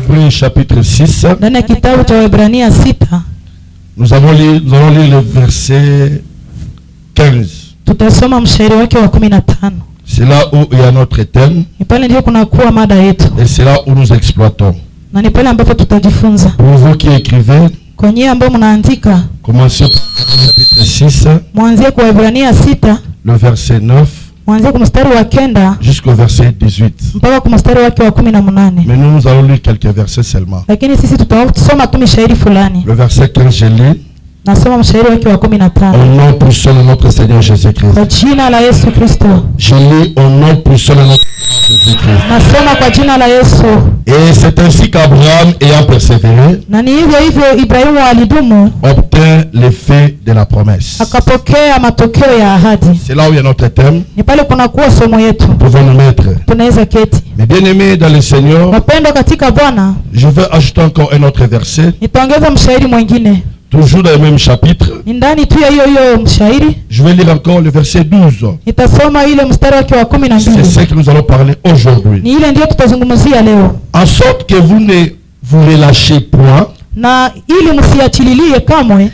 Hébreux chapitre 6. Ndani ya kitabu cha Waebrania 6. Nous allons lire le verset 15. Tutasoma mstari wake wa 15. C'est là où il y a notre thème. Ni pale ndio kuna kuwa mada yetu. Et c'est là où nous exploitons. Na ni pale ambapo tutajifunza. Pour vous qui écrivez, kwa nyinyi ambao mnaandika, commencez par le chapitre 6. Mwanzie kwa Waebrania 6. Le verset 9. Mwanzie kwa mstari wa 9 jusqu'au verset 18. mpaka kwa mstari wake wa 18. Mais nous allons lire quelques versets seulement. Lakini sisi tutasoma tu mstari fulani. Le verset 15 je lis. Nasoma mstari wake wa 15. Au nom puissant de notre Seigneur Jésus-Christ. Kwa jina la Yesu Kristo. Je lis au nom puissant de notre Seigneur Jésus-Christ. Nasoma kwa jina la Yesu. Et c'est ainsi qu'Abraham, ayant persévéré, na ni hivyo Ibrahimu alidumu, obtint l'effet de la promesse. akapokea matokeo ya ahadi. C'est là où il y a notre thème. Ni pale kuna kuwa somo yetu. Nous pouvons nous mettre. Tunaweza keti. Mais bien aimés dans le Seigneur, wapendwa katika Bwana, je vais ajouter encore un autre verset. Nitaongeza mshairi mwingine. Toujours dans le même chapitre. Ni ndani tu ya hiyo mshairi. Je vais lire encore le verset 12. Nitasoma ile mstari wake wa 12. C'est ce que nous allons parler aujourd'hui. Ni ile ndio tutazungumzia leo. En sorte que vous ne vous relâchez point. Na ili msiachililie kamwe.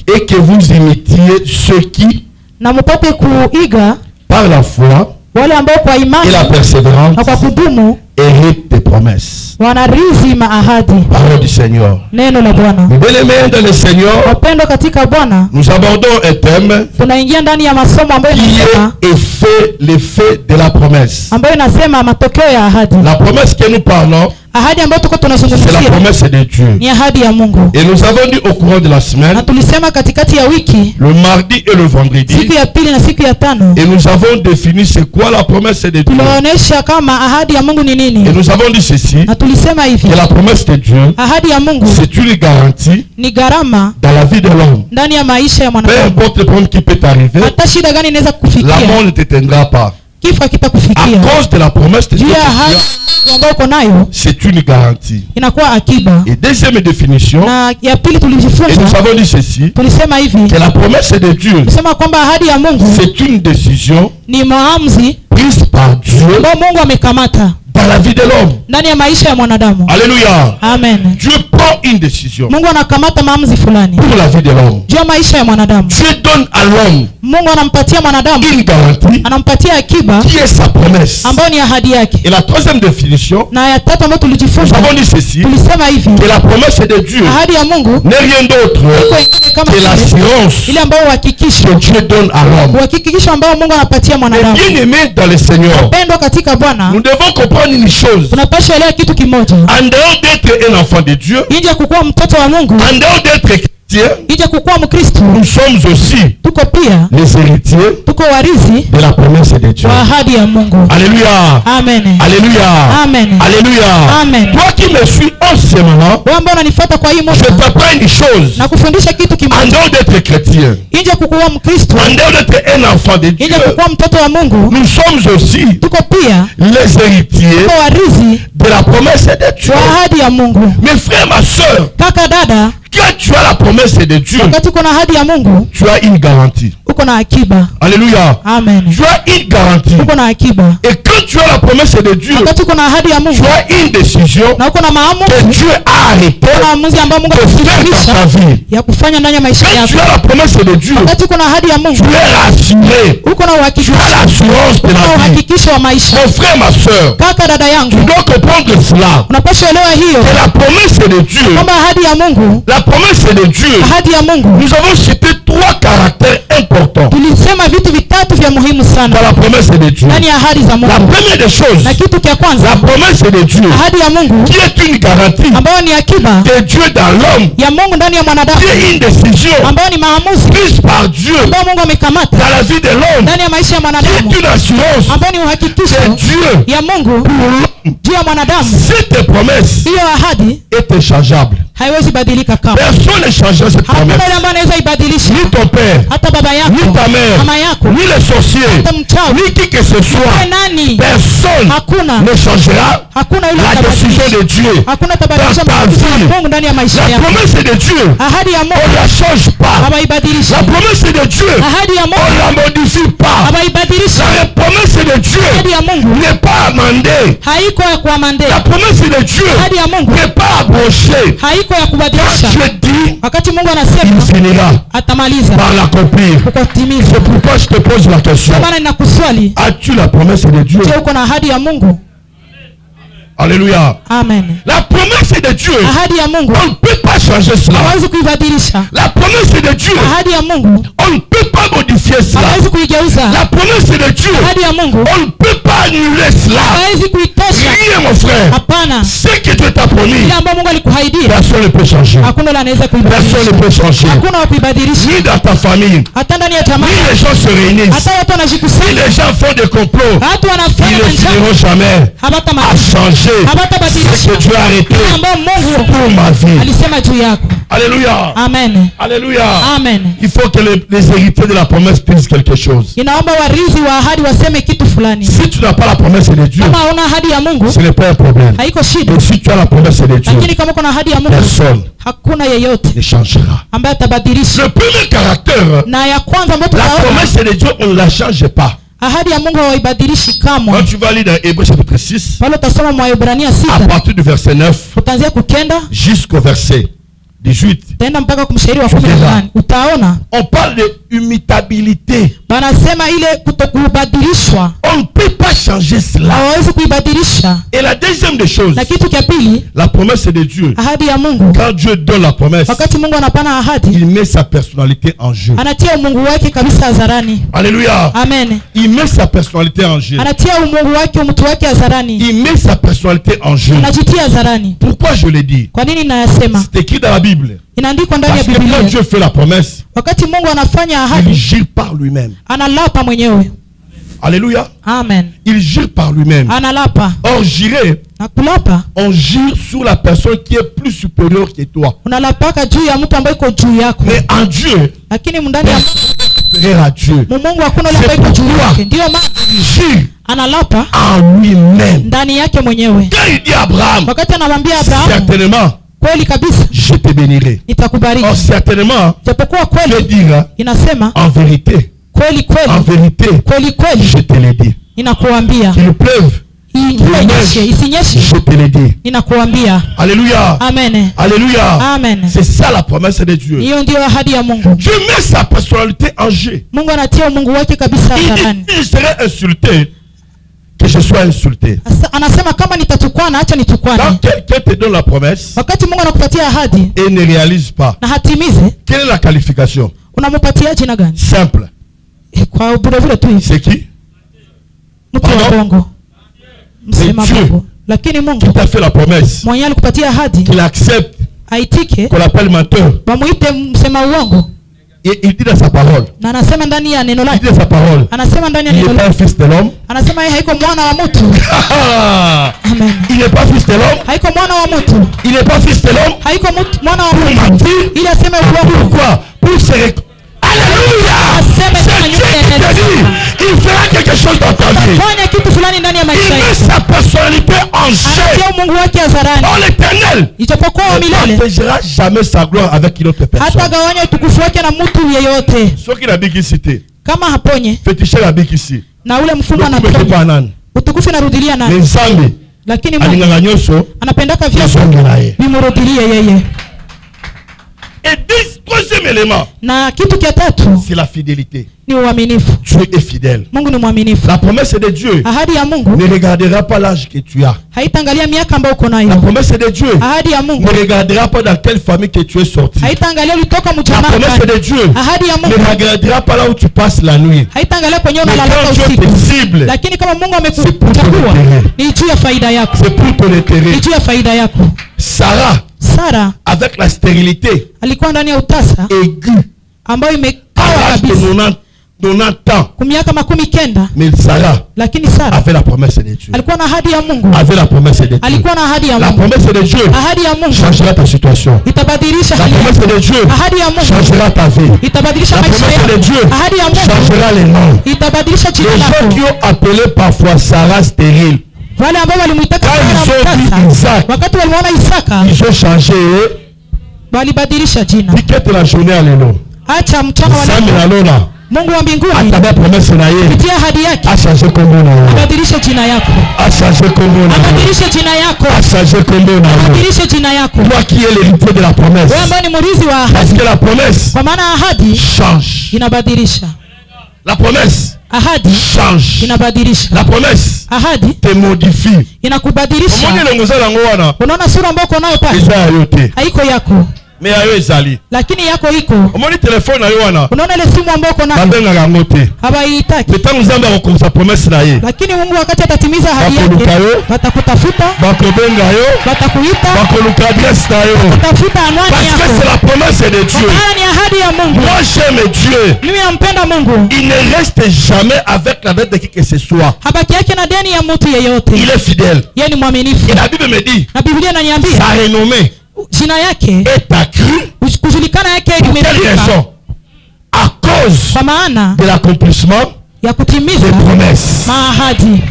Et que vous imitiez ceux qui, na mpate kuiga par la foi, wale ambao kwa imani et la persévérance, na kwa kudumu héritent des promesses. wanarithi maahadi. Parole du Seigneur. Neno la Bwana. Mes bien-aimés dans le Seigneur, wapendwa katika Bwana, nous abordons un thème tunaingia ndani ya masomo ambayo qui inasema est l'effet de la promesse. ambayo inasema matokeo ya ahadi. La promesse que nous parlons, ahadi ambayo tuko c'est la tunazungumzia promesse de Dieu. ni ahadi ya Mungu. Et nous avons dit au courant de la semaine, na tulisema katikati ya wiki, le mardi et le vendredi, siku ya pili na siku ya tano, et nous avons défini c'est quoi la promesse de Dieu. tulionyesha kama ahadi ya Mungu ni nini. Et nous avons dit ceci, na tulisema hivi, que la promesse de Dieu, ahadi ya Mungu c'est une garantie ni gharama dans la vie de l'homme. ndani ya maisha ya Peu mwanadamu. importe le problème qui peut t'arriver, hata shida gani inaweza la kukufikia, mort ne t'éteindra pas. kifo À kitakufikia. cause de la promesse de Dieu, juu ya ahadi ambayo uko nayo c'est une garantie. inakuwa akiba. Et deuxième définition, Na ya pili et nous tulijifunza, avons dit ceci, tulisema hivi, que la promesse de Dieu, tusema kwamba ahadi ya Mungu c'est une décision ni maamuzi prise par Dieu ambayo Mungu amekamata dans la vie de l'homme. ndani ya maisha ya mwanadamu. Alléluia. Amen. Dieu prend une décision Mungu anakamata maamuzi fulani pour la vie de l'homme. juu ya maisha ya mwanadamu. Dieu donne à l'homme Mungu anampatia mwanadamu, une garantie anampatia akiba qui est sa promesse. ambayo ni ahadi yake. Et la troisième définition, Na ya tatu ambayo nous tulijifunza, avons dit ceci, tulisema hivi, que la promesse de Dieu ahadi ya Mungu n'est rien d'autre iko ingine kama que vile l'assurance ile ambayo uhakikisho, que Dieu donne à l'homme. uhakikisho ambao Mungu anapatia mwanadamu. Bien aimé dans le Seigneur, Pendwa katika Bwana, nous devons comprendre une chose. tunapaswa elewa kitu kimoja. En dehors d'être un enfant de Dieu, Nje kukuwa mtoto wa Mungu, en dehors d'être chrétien, nje kukuwa Mkristo, nous sommes aussi tuko pia les héritiers tuko warithi de la promesse de Dieu. wa ahadi ya Mungu. Alléluia. Amen. Alléluia. Amen. Alléluia. Amen. Toi qui me suis en ce moment, Wewe ambao unanifuata kwa hii je muda, t'apprends une chose. na kufundisha kitu En kimoja. dehors d'être chrétien, Nje kukuwa Mkristo, en dehors d'être un enfant de Dieu, nje kukuwa mtoto wa Mungu, nous sommes aussi tuko pia les héritiers tuko warithi de la promesse de Dieu. wa ahadi ya Mungu. Mes frères, ma soeur, Kaka dada, quand tu as la promesse de Dieu, wakati uko na ahadi ya Mungu, tu as une garantie. uko na akiba. Alléluia. Amen. Tu as une garantie. Uko na akiba. Et quand tu as la promesse de Dieu, Wakati uko na ahadi ya Mungu, tu as une décision na uko na que maamuzi, Dieu a arrêté uko na maamuzi ambayo Mungu de faire dans amekufikisha ta vie. ya kufanya ndani ya maisha Quand tu yako. as la promesse de Dieu, Wakati uko na ahadi ya tu Mungu, es rassuré. uko na Tu uhakikisho, as l'assurance de uko na la vie. uhakikisho wa maisha. Mon frère, ma soeur, Kaka dada tu yangu, dois comprendre cela. unapaswa elewa hiyo Que la promesse de Dieu, kwamba ahadi ya Mungu, la promesse de Dieu, ahadi ya Mungu, nous avons cité trois caractères importants tulisema vitu vitatu vya muhimu dans sana la promesse de Dieu. ndani ya ahadi za La Mungu. première des choses, Na kitu cha la kwanza, promesse de Dieu, ahadi ya Mungu qui est une garantie ambayo ni akiba de Dieu dans l'homme, ya Mungu ndani ya mwanadamu, qui est une décision ambayo ni maamuzi prise par Dieu ambayo Mungu amekamata dans la vie de l'homme, ndani ya maisha ya qui mwanadamu, est une assurance ambayo ni uhakikisho de Dieu ya Mungu pour l'homme. juu ya mwanadamu. Cette promesse Hiyo ahadi est échangeable. haiwezi badilika kamwe. Personne ne changera cette Hakuna promesse. yule ambaye anaweza ibadilisha, Ni ton père, hata baba yako, ni ta mère, mama yako, ni les sorciers, hata mchawi, ni qui que ce ni soit. nani. Personne Hakuna, ne changera hakuna yule la décision atabadilisha, de Dieu. hakuna atabadilisha Dans ta maamuzi ya vie. Mungu ndani ya maisha La yako. promesse de Dieu, Ahadi ya on Mungu ne la change pas. hawaibadilishi. La promesse de Dieu, Ahadi ya on Mungu ne la modifie pas. hawaibadilishi. La promesse de de Dieu ahadi ya Mungu n'est pas amendée. haiko ya kuamande. La promesse de Dieu Ahadi ya Mungu n'est pas abrogée. haiko ya Quand kubadilisha. Dieu dit, Wakati Mungu il anasema finira atamaliza par l'accomplir. kukatimiza. C'est pourquoi je te pose la question. Kwa maana ninakuswali, As-tu la promesse de Dieu? je, uko na ahadi ya Mungu? Alléluia. Amen. La promesse de Dieu, Ahadi ya Mungu on ne peut pas changer cela. hawezi kuibadilisha. La promesse de Dieu, Ahadi ya Mungu on ne peut pas modifier cela. hawezi kuigeuza. La promesse de Dieu, Ahadi ya Mungu on ne peut pas annuler cela. hawezi kuitosha. Rien, mon frère. Hapana. Ce que Dieu t'a promis, Ile ambayo Mungu alikuahidia personne ne peut changer. hakuna yule anaweza Personne ne kuibadilisha. peut changer. Hakuna wa kuibadilisha. Ni dans ta famille, Hata ndani ya ni jamaa, les gens se réunissent, hata watu ni wanajikusanya, les gens font des complots, watu ils wanafanya ne manjama, finiront jamais à hawatamaliza. changer Hawatabadilisha ce que Dieu a arrêté ile ambayo Mungu pour ma vie. alisema juu yako. Alléluia. Amen. Alléluia. Amen. Il faut que les héritiers de la promesse disent quelque chose. Inaomba warithi wa ahadi waseme kitu fulani. Si tu n'as pas la promesse de Dieu, Kama hauna ahadi ya Mungu ce n'est pas un problème. haiko shida, Mais si tu as la promesse de Dieu, lakini kama uko na ahadi ya Mungu personne hakuna yeyote ne changera. ambaye atabadilisha. Le premier caractère, Na ya kwanza ambayo la tunaona promesse de Dieu, on ne la change pas. ahadi ya Mungu hawaibadilishi kamwe. Quand tu vas lire dans Hébreux chapitre 6, Pale utasoma Mwaebrania à 6 partir du verset 9 utaanzia kukenda jusqu'au verset 18, utaenda mpaka kumshairi wa 18. Utaona on parle de immutabilité. banasema ile kutokubadilishwa, On ne peut pas changer cela. hawawezi kuibadilisha. Et la deuxième des choses, Na kitu cha pili, la promesse de Dieu. ahadi ya Mungu, Quand Dieu donne la promesse, wakati Mungu anapana ahadi il met sa personnalité en jeu. anatia umungu wake kabisa hadharani. Alléluia. Amen. Il met sa personnalité en jeu. Anatia umungu wake, mtu wake hadharani, Il met sa personnalité en jeu. anajitia hadharani. Pourquoi je le dis? Kwa nini nayasema? C'est écrit dans la Bible. Inaandikwa ndani ya Parce que quand Biblia, Dieu fait la promesse, wakati Mungu anafanya il ahadi jure par lui-même. analapa mwenyewe. Alléluia. Amen. Il jure par lui-même. Analapa Or, jurer, na kulapa, on jure sur la personne qui est plus supérieure que toi. unalapaka juu ya mtu ambaye iko juu yako, Mais en Dieu, lakini ndani ya frère à Dieu, Mungu hakuna yule ambaye iko juu yake. Ndio maana il jure analapa en lui-même. ndani yake mwenyewe. Quand il dit à Abraham, Wakati anamwambia Abrahamu, certainement, kweli kabisa je te bénirai. nitakubariki, Or, certainement, japokuwa je kweli dirai, inasema en vérité, kweli en kweli vérité, kweli kweli, je te l'ai dit. ninakuambia Qu'il pleuve, mvua inyeshe isinyeshe, je te l'ai dit. ninakuambia. Alléluia. Amen. Alléluia. Amen. C'est ça la promesse de Dieu. Hiyo ndio ahadi ya Mungu. Dieu met sa personnalité en jeu. Mungu anatia umungu wake kabisa Il hadharani. dit, il serait insulté, que je sois insulté. Anasema kama nitatukwana, acha nitukwane. Quand quelqu'un te donne la promesse Wakati Mungu anakupatia ahadi et ne réalise pas, na hatimize, quelle est la qualification? unampatia jina gani? Simple. Kwa bure tu hivi, C'est qui? mtu wa Pardon? bongo, msema Dieu. Mungu. Lakini Mungu Qui t'a fait la promesse, mwenyewe alikupatia ahadi, qu'il accepte, aitike, qu'on l'appelle menteur. wamuite msema uongo, Et il dit dans sa parole, na anasema ndani ya neno il lake, dit dans sa parole, anasema ndani ya il neno n'est pas lake, un fils de l'homme. anasema yeye haiko mwana wa mtu. Amen. Il n'est pas fils de l'homme. Haiko mwana wa mtu, Il n'est pas fils de l'homme. haiko mwana wa Pour mtu, mentir. ili aseme uongo. Pourquoi? Pour se Alléluia. C'est Dieu qui te dit, il fera quelque chose dans ta vie. Fanya kitu fulani ndani ya maisha Il met yako. sa personnalité en jeu. Anatia Mungu wake hadharani. Oh, l'Éternel Ijapokuwa wa ne milele, partagera jamais sa gloire avec une autre personne. hata gawanya utukufu wake na mtu yeyote. Ce qui n'a bien cité, Kama haponye féticher la big ici. na ule mfumo Le couple anaponya, pas nan. utukufu inarudilia nani? Les Zambi, Lakini Mungu alinganga nyoso, anapendaka vyote yasongelaye. vimurudilie yeye. Et troisième élément, Na kitu cha tatu c'est la fidélité. ni uaminifu. Dieu est fidèle. Mungu ni mwaminifu. La promesse de Dieu Ahadi ya Mungu ne regardera pas l'âge que tu as. haitaangalia miaka ambayo uko La nayo. promesse de Dieu Ahadi ya ne Mungu regardera pas dans quelle famille que tu es sorti. haitaangalia ulitoka La mjamaa promesse gani. de Dieu Ahadi ya ne Mungu regardera pas là où tu passes la nuit. haitaangalia kwenye Mais unalala quand Dieu usiku. te cible, Lakini kama Mungu c'est pour ton amekuchagua intérêt. ni juu ya faida yako. C'est pour ton intérêt. Ni juu ya faida yako. Sarah, Sara avec la stérilité alikuwa ndani ya utasa aiguë, ambayo à imekawa l'âge de kabisa 90 ans, kwa miaka 90, mais Sarah lakini Sara avait la promesse de Dieu. alikuwa na ahadi ya Mungu. Avait la promesse de Dieu. Alikuwa na ahadi ya La Mungu. promesse de Dieu Ahadi ya Mungu changera ta situation. itabadilisha La hali promesse yako. de Dieu Ahadi ya Mungu changera ta vie. itabadilisha La maisha promesse de yako. Dieu Ahadi ya Mungu changera les noms. itabadilisha jina Les gens lako. qui ont appelé parfois Sarah stérile, Wale ambao walimuitaka quand ils Sara ont vu mtasa, Isaac, wakati walimuona Isaka ils ont changé. walibadilisha jina. Piquette la journée à l'élo. Acha mchana wa Sam leo. Nalona. Mungu wa mbinguni atabia promesse na yeye kupitia ahadi yake ashaje kombo na wewe, abadilishe jina yako, ashaje kombo na wewe, abadilishe jina yako, ashaje kombo na wewe, abadilishe jina yako. Toi qui es l'héritier de la promesse, Wewe ambaye ni mrithi wa ahadi, parce que la promesse kwa maana ahadi change. inabadilisha. La promesse Ahadi change. inabadilisha. La promesse Ahadi te modifie. inakubadilisha. Unaona sura ambayo uko nayo pale haiko yako, mais ayo ezali, lakini yako iko. omoni telefone ayo wana, unaona ile simu ambayo uko nayo babenga yango te, hawaitaki. Tangu Nzambe akokomisa promesse na ye, lakini Mungu wakati atatimiza ahadi yake, watakutafuta, bakobenga yo, watakuita, bakoluka adresse na yo, watafuta anwani yako, parce que c'est la promesse de Dieu. Maana ni ahadi ya Mungu. Moi j'aime Dieu. Mimi nampenda Mungu. Il ne reste jamais avec la dette de qui que ce soit. Habaki yake na deni ya mtu yeyote. Il est fidèle. Yeye ni mwaminifu. Et la Bible me dit, na Biblia inaniambia sa renommée jina yake est accrue. kujulikana yake Pour quelle raison? À cause kwa maana de l'accomplissement ya kutimiza des promesses. maahadi.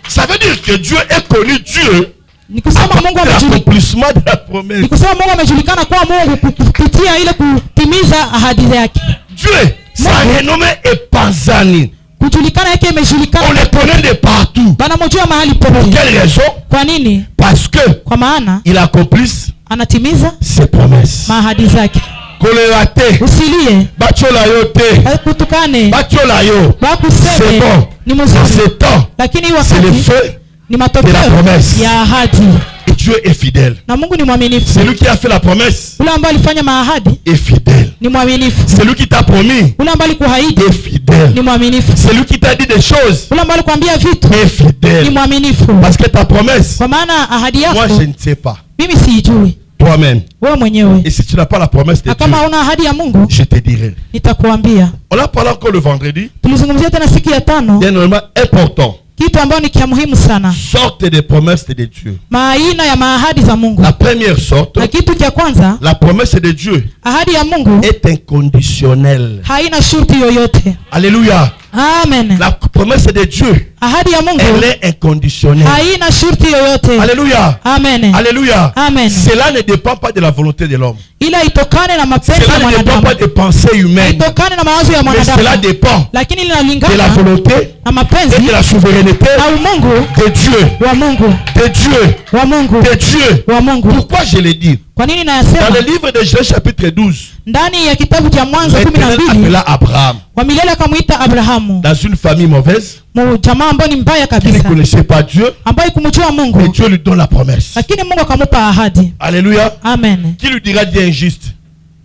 Ça veut dire que Dieu est connu, Dieu, ni kusema Mungu l'accomplissement de la promesse. Ni kusema Mungu amejulikana kwa Mungu kupitia ile kutimiza ahadi zake. Dieu, sa renommée est panzani. Kujulikana yake imejulikana. On le connaît de partout. Banamjua mahali popote. Pour quelle raison? Kwa nini? Parce que kwa maana il accomplisse anatimiza ses promesses. Maahadi zake. Kolerate. Usilie. Bachola yote. Kutukane. Bachola yo. Bakuseme. C'est bon. Ni mzuri. C'est temps. Lakini c'est le feu ni matokeo de la promesse. Ya ahadi. Et Dieu est fidèle. Na Mungu ni mwaminifu. C'est lui qui a fait la promesse. Ule ambaye alifanya maahadi est fidèle. Ni mwaminifu. C'est lui qui t'a promis. Ule ambaye alikuahidi est fidèle. Ni mwaminifu. C'est lui qui t'a dit des choses. Ule ambaye alikwambia vitu est fidèle. Ni mwaminifu. Parce que ta promesse, kwa maana ahadi yako, moi je ne sais pas. Mimi siijui. Toi-même. Wewe mwenyewe. Et si tu n'as pas la promesse de Dieu, kama una ahadi ya Mungu, je te dirai. Nitakuambia. On a parlé encore le vendredi. Tulizungumzia tena siku ya tano. C'est normalement important. Kitu ambacho ni kia muhimu sana. Sorte des promesses de Dieu. Maaina ya maahadi za Mungu. La première sorte. Na kitu cha kwanza, la promesse de Dieu. Ahadi ya Mungu est inconditionnelle. Haina shurti yoyote. Alléluia. Amen. La promesse de Dieu. Ahadi ya Mungu elle est inconditionnelle. Haina shurti yoyote. Alléluia. Amen. Alléluia. Amen. Cela ne dépend pas de la volonté de l'homme. Ila itokane na mapenzi ya mwanadamu. Cela ne dépend pas des pensées humaines. Itokane na mawazo ya mwanadamu. Mais cela dépend. Lakini linalingana de la volonté na mapenzi et de la souveraineté de Dieu. Wa Mungu. De Dieu. Wa Mungu. De Dieu. Wa Mungu. Pourquoi je l'ai dit? Kwa nini nayasema? Dans le livre de Genèse chapitre 12. Ndani ya kitabu cha Mwanzo 12. Appela Abraham. Wa milele akamuita Abrahamu. Dans une famille mauvaise. Jamaa ambaye ni mbaya kabisa. Qui ne connaissait pas Dieu. Ambaye kumjua Mungu. Et Dieu lui donne la promesse. Lakini Mungu akamupa ahadi. Alléluia. Amen. Qui lui dira Dieu injuste?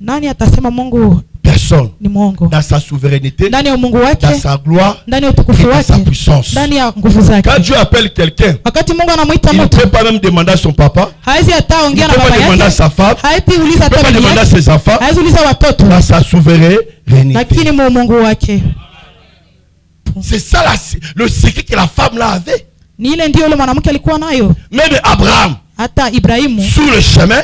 Nani atasema Mungu personne? Ni Mungu. Dans sa souveraineté. Ndani ya Mungu wake. Dans sa gloire. Ndani ya utukufu wake. Dans sa puissance. Ndani ya nguvu zake. Quand Dieu appelle quelqu'un. Wakati Mungu anamuita mtu. Il ne peut pas même demander à son papa. Haezi hata ongea na baba yake. Il ne peut pas demander à sa femme. Haezi uliza hata bibi yake. Il ne peut pas demander à ses enfants. Haezi uliza watoto. Dans sa souveraineté. Lakini Mungu wake. C'est ça le secret que la femme là avait. Ni ile ndio yule mwanamke alikuwa nayo. Même Abraham. Hata Ibrahimu. Sur le chemin.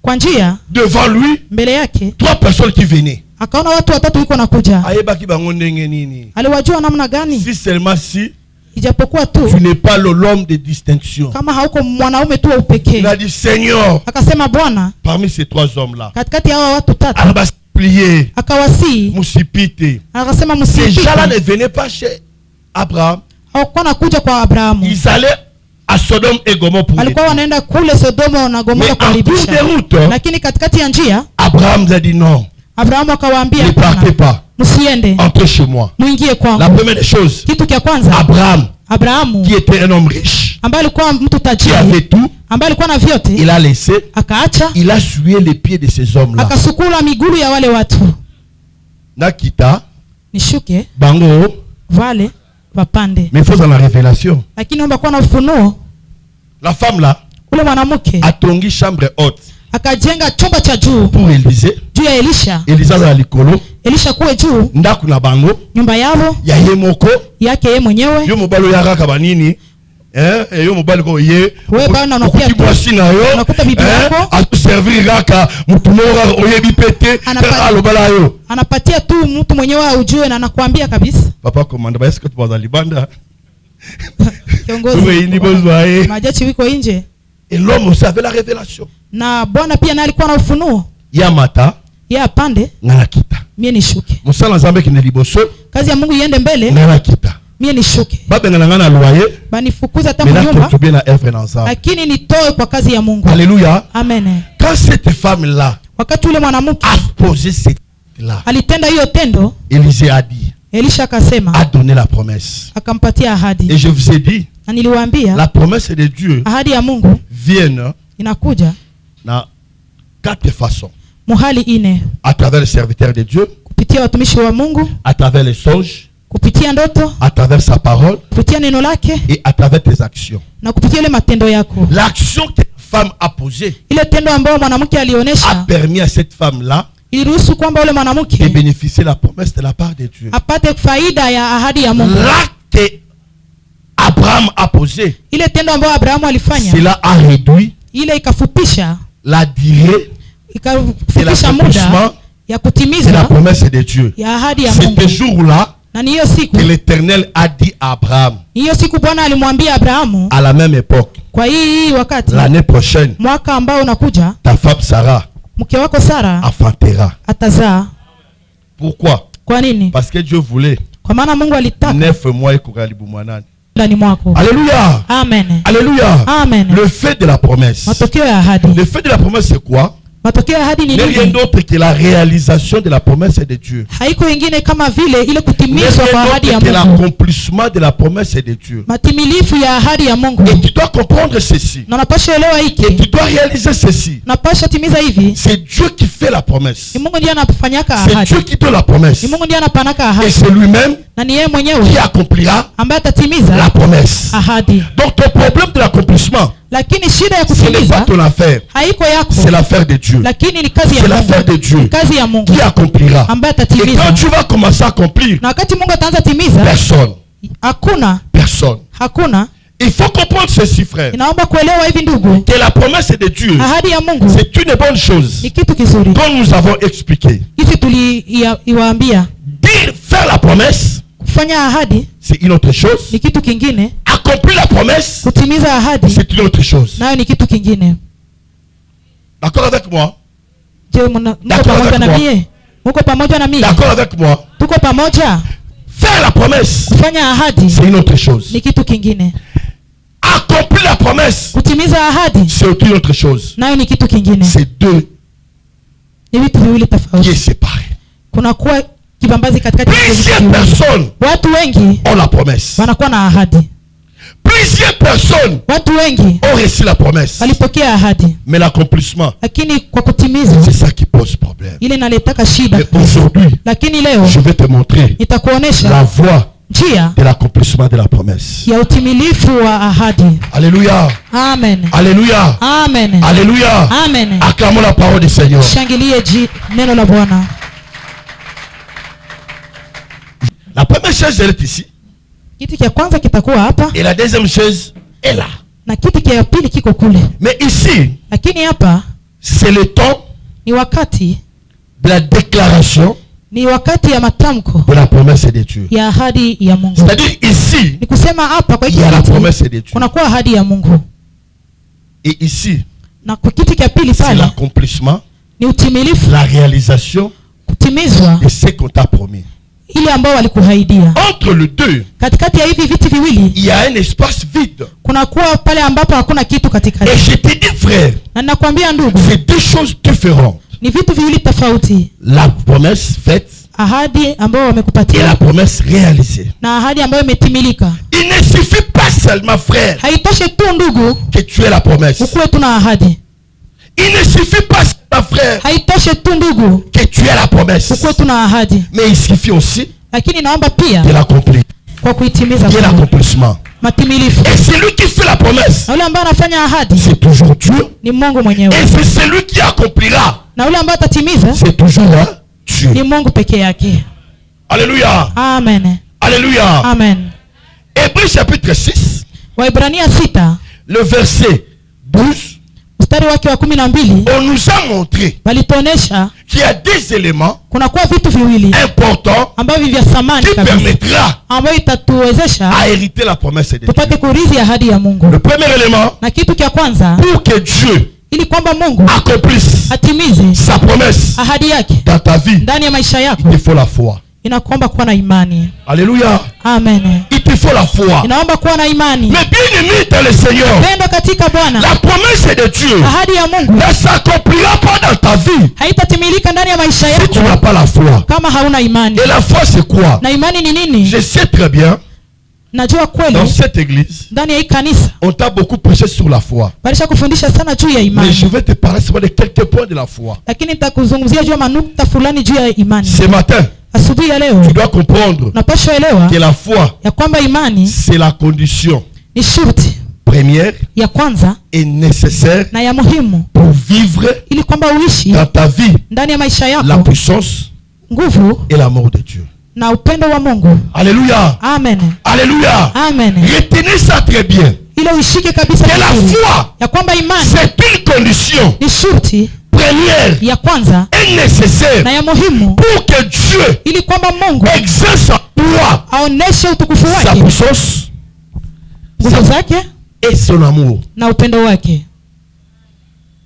Kwa njia. Devant lui. Mbele yake. 3 personnes qui venaient. Akaona watu watatu wiko nakuja. Ayebaki bango ndenge nini? Aliwajua namna gani? Si seulement si. Ijapokuwa tu. Tu n'es pas l'homme de distinction. Kama hauko mwanaume tu wa upekee. Il a dit Seigneur. Akasema Bwana. Parmi ces 3 hommes là. Katikati ya watu tatu. Plié. Akawasi. Musipite. Akasema musipite. Ces gens-là ne venaient pas chez Abraham. Hawakuwa nakuja kwa Abrahamu. Ils allaient à Sodome et Gomorrhe pour walikuwa wanaenda kule Sodoma na Gomora kuharibisha. Lakini katikati ya njia Abraham a dit non. Abrahamu akawaambia ne partez pas. Msiende. Entrez chez moi. Muingie kwangu. La première des choses. Kitu cha kwanza. Abrahamu qui était un homme riche. Ambaye alikuwa mtu tajiri. Qui avait tout. Ambaye alikuwa na vyote. Il a laissé. Akaacha. Il a souillé les pieds de ces hommes-là. Akasukula miguu ya wale watu. Nakita. Nishuke. Bango. Vale vapande. Mais il faut dans la révélation. Lakini omba kuwa na ufunuo. La femme là. Ule mwanamke. Atongi chambre haute. Akajenga chumba cha juu. Pour Élisée. Juu ya Elisha. Elisha za likolo. Elisha kuwe juu. Ndaku na bango. Nyumba yao. Ya yemoko. Yake yeye mwenyewe. Yo mobalo ya raka banini. Yo mobalo ko ye. Wewe bana unapia tu. Unakuta bibi yako. A servir raka mutumora oyebi pete. Alobala yo. Anapatia tu mtu mwenyewe ujue na anakuambia kabisa. Papa komanda est-ce que tu vas dans libanda? Kiongozi. Majaji wiko nje. Et l'homme aussi avait la révélation. Na Bwana pia naye alikuwa na ufunuo. Yamata. Yeye apande, ngana kita. Mie nishuke. Musala nzambe kine liboso. Kazi ya Mungu iende mbele, ngana kita. Mie nishuke. Babe ngana loyer. Banifukuza hata mnyumba. Lakini nitoe kwa kazi ya Mungu. Alléluia. Amen. Quand cette femme là, wakati ule mwanamke a posé cette là, alitenda hiyo tendo, Élisée a dit, Elisha akasema, a donné la promesse. Akampatia ahadi. Et je vous ai dit, na niliwaambia, la promesse de Dieu, ahadi ya Mungu vient inakuja na 4 façons. Muhali ine. À travers les serviteurs de Dieu, kupitia watumishi wa Mungu, à travers les songes, kupitia ndoto, à travers sa parole, kupitia neno lake, et à travers tes actions. na kupitia ile matendo yako. L'action que la femme a posée, ile tendo ambayo mwanamke alionyesha, a permis à cette femme là iliruhusu kwamba ule mwanamke de bénéficier la promesse de la part de Dieu. apate faida ya ahadi ya Mungu. L'acte Abraham a posé, ile tendo ambayo Abrahamu alifanya, cela a réduit ile ikafupisha, la durée, ikafupisha muda ya kutimiza la promesse de Dieu. ya ahadi ya Mungu. C'est ce jour-là na hiyo siku que l'Éternel a dit à Abraham, hiyo siku Bwana alimwambia Abrahamu, à la même époque, kwa hii wakati, l'année prochaine, mwaka ambao unakuja, ta femme Sarah mke wako Sara enfantera. atazaa. Pourquoi? Kwa nini? Parce que Dieu voulait. Kwa maana Mungu alitaka 9 mois et kukaribu mwanani. ndani mwako. Alléluia. Amen. Alléluia. Amen. Le fait de la promesse. Matokeo ya ahadi. Le fait de la promesse c'est quoi? Matokeo ya ahadi ni nini? Rien d'autre que la réalisation de la promesse de Dieu. Haiko ingine kama vile ile kutimizwa kwa ahadi ya Mungu. C'est Mungu. l'accomplissement de la promesse de Dieu. Matimilifu ya ahadi ya Mungu. Et tu dois comprendre ceci. Na unapaswa elewa hiki. Et tu dois réaliser ceci. Unapaswa timiza hivi. C'est Dieu qui fait la promesse. Ni Mungu ndiye anafanyaka ahadi. C'est Dieu qui donne la promesse. Ni Mungu ndiye anapanaka ahadi. Et c'est lui-même na ni yeye mwenyewe qui accomplira ambaye atatimiza la promesse. Ahadi. Donc ton problème de l'accomplissement, lakini shida ya ce n'est pas kutimiza ton affaire. haiko yako. C'est l'affaire de Dieu. Lakini ni kazi ya C'est Mungu. l'affaire de Dieu. Ni kazi ya Mungu Qui accomplira. ambaye Et atatimiza. quand tu vas commencer à accomplir, Na wakati Mungu ataanza timiza, personne. Personne. Hakuna. Il faut comprendre ceci, frère. Inaomba kuelewa hivi ndugu. Que la promesse de Dieu, ahadi ya Mungu, c'est une bonne chose. Ni kitu kizuri. Comme nous avons expliqué. Hivi tuliwaambia. Dire faire la promesse, kufanya ahadi, c'est une autre chose. Ni kitu kingine. Accomplir la promesse, kutimiza ahadi, c'est une autre chose. Nayo ni kitu kingine. D'accord avec moi? Je, mko pamoja na mimi? Mko pamoja na mimi? D'accord avec moi? Tuko pamoja? Faire la promesse, kufanya ahadi, c'est une autre chose. Ni kitu kingine. Accomplir la promesse, kutimiza ahadi, c'est une autre chose. Nayo ni kitu kingine. C'est deux ni vitu viwili tofauti. Qui est séparé. Kuna kuwa kibambazi katikati ya plusieurs personnes watu wengi ont la promesse. Wanakuwa na ahadi. Plusieurs personnes watu wengi ont reçu la promesse. Walipokea ahadi. Mais l'accomplissement, lakini kwa kutimiza, c'est ça qui pose problème. Ile inaletaka shida. Mais aujourd'hui, lakini leo je vais te montrer nitakuonesha la voie njia de l'accomplissement de la promesse. Ya utimilifu wa ahadi. Alléluia. Amen. Alléluia. Amen. Alléluia. Amen. Acclamons la parole du Seigneur. Shangilie neno la Bwana. La première chaise elle est ici. Kitu cha kwanza kitakuwa hapa. Et la deuxième chaise est là. Na kitu cha pili kiko kule. Mais ici, lakini hapa, c'est le temps, ni wakati de la déclaration, ni wakati ya matamko de la promesse de Dieu. Ya ahadi ya Mungu. C'est-à-dire ici, ni kusema hapa kwa il y a la promesse de Dieu. Kuna kuwa ahadi ya Mungu. Et ici, na kwa kitu cha pili pale, c'est l'accomplissement, ni utimilifu, la réalisation, kutimizwa de ce qu'on t'a promis. Ile ambao walikuahidia. Entre les deux, katikati ya hivi vitu viwili, il y a un espace vide. Kuna kuwa pale ambapo hakuna kitu katikati. Et je te dis frère, na nakwambia ndugu, c'est deux choses différentes. Ni vitu viwili tofauti. La promesse faite, ahadi ambayo wamekupatia, et la promesse réalisée. Na ahadi ambayo imetimilika. Il ne suffit pas seulement frère, haitoshe tu ndugu, que tu aies la promesse. ukuwe tuna ahadi. Il ne suffit pas seulement frère, haitoshe tu ndugu, que tu aies la promesse. ukuwe tuna ahadi. Mais il suffit aussi, lakini naomba pia, de l'accomplir. Kwa kuitimiza. De l'accomplissement. Matimilifu. Et celui qui fait la promesse, na yule ambaye anafanya ahadi, c'est toujours Dieu. Ni Mungu mwenyewe. Et c'est celui qui accomplira, na yule ambaye atatimiza, c'est toujours là, Dieu. Ni Mungu peke yake. Alléluia. Amen. Alléluia. Amen. Hébreux chapitre 6. Waibrania 6. Le verset 12. Mstari wake wa 12. On nous a montré walituonesha qu'il y a des éléments kuna kuwa vitu viwili importants ambavyo vya thamani qui permettra ambavyo itatuwezesha à hériter la promesse de Dieu. tupate kurithi ahadi ya Mungu. Le premier élément, na kitu cha kwanza, pour que Dieu ili kwamba Mungu accomplisse atimize sa promesse ahadi yake dans ta vie, ndani ya maisha yako, il te faut la foi. inakuomba kuwa na imani. Alléluia. Amen. Il te faut la foi. Inaomba kuwa na imani. Mais bien aimé dans le Seigneur, pendo katika Bwana, la promesse de Dieu ahadi ya Mungu ne s'accomplira pas dans ta vie haitatimilika ndani ya maisha si yako tu n'as pas la foi. kama hauna imani. Et la foi c'est quoi? Na imani ni nini? Je sais très bien, najua kweli dans cette église, ndani ya hii kanisa on t'a beaucoup prêché sur la foi. balisha kufundisha sana juu ya imani. Mais je vais te parler seulement de quelques points de la foi. Lakini nitakuzungumzia juu ya manukta fulani juu ya imani. Ce matin, asubuhi ya leo tu dois comprendre unapaswa elewa que la foi, ya kwamba imani c'est la condition ni shurti première ya kwanza et nécessaire na ya muhimu pour vivre ili kwamba uishi dans ta vie ndani ya maisha la yako puissance nguvu et l'amour de Dieu. na upendo wa Mungu. Alléluia. Amen. Alléluia. Amen. Retenez ça très bien. Ile uishike kabisa Que la vizuri. foi, Ya kwamba imani c'est une condition ni shurti première ya kwanza et nécessaire na ya muhimu pour que Dieu ili kwamba Mungu exerce en toi aoneshe utukufu sa wake, puissance nguvu zake et son amour. na upendo wake.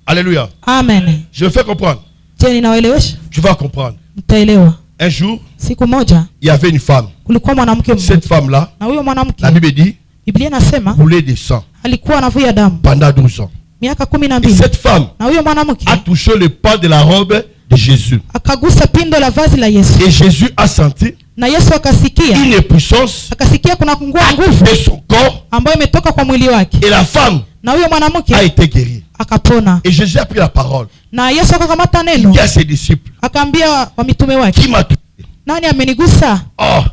Alléluia. Amen. Je fais comprendre. Je, ninawaelewesha? Tu vas comprendre. Mtaelewa. Un jour, Siku moja il y avait une femme. kulikuwa mwanamke mmoja. Cette femme-là, Na huyo mwanamke, la Bible dit, Biblia inasema coulait de sang alikuwa anavuja damu pendant 12 ans. miaka Et 12. cette femme Na huyo mwanamke a touché le pas de la robe de Jésus. akagusa pindo la vazi la Yesu. Et Jésus a senti Na Yesu akasikia, une puissance akasikia kuna kungua nguvu de son corps. ambayo imetoka kwa mwili wake. Et la femme Na huyo mwanamke a été guérie. akapona. Et Jésus a pris la parole. Na Yesu akakamata neno, Il y a ses disciples. akaambia wa mitume wake, Qui m'a touché? nani amenigusa? Oh,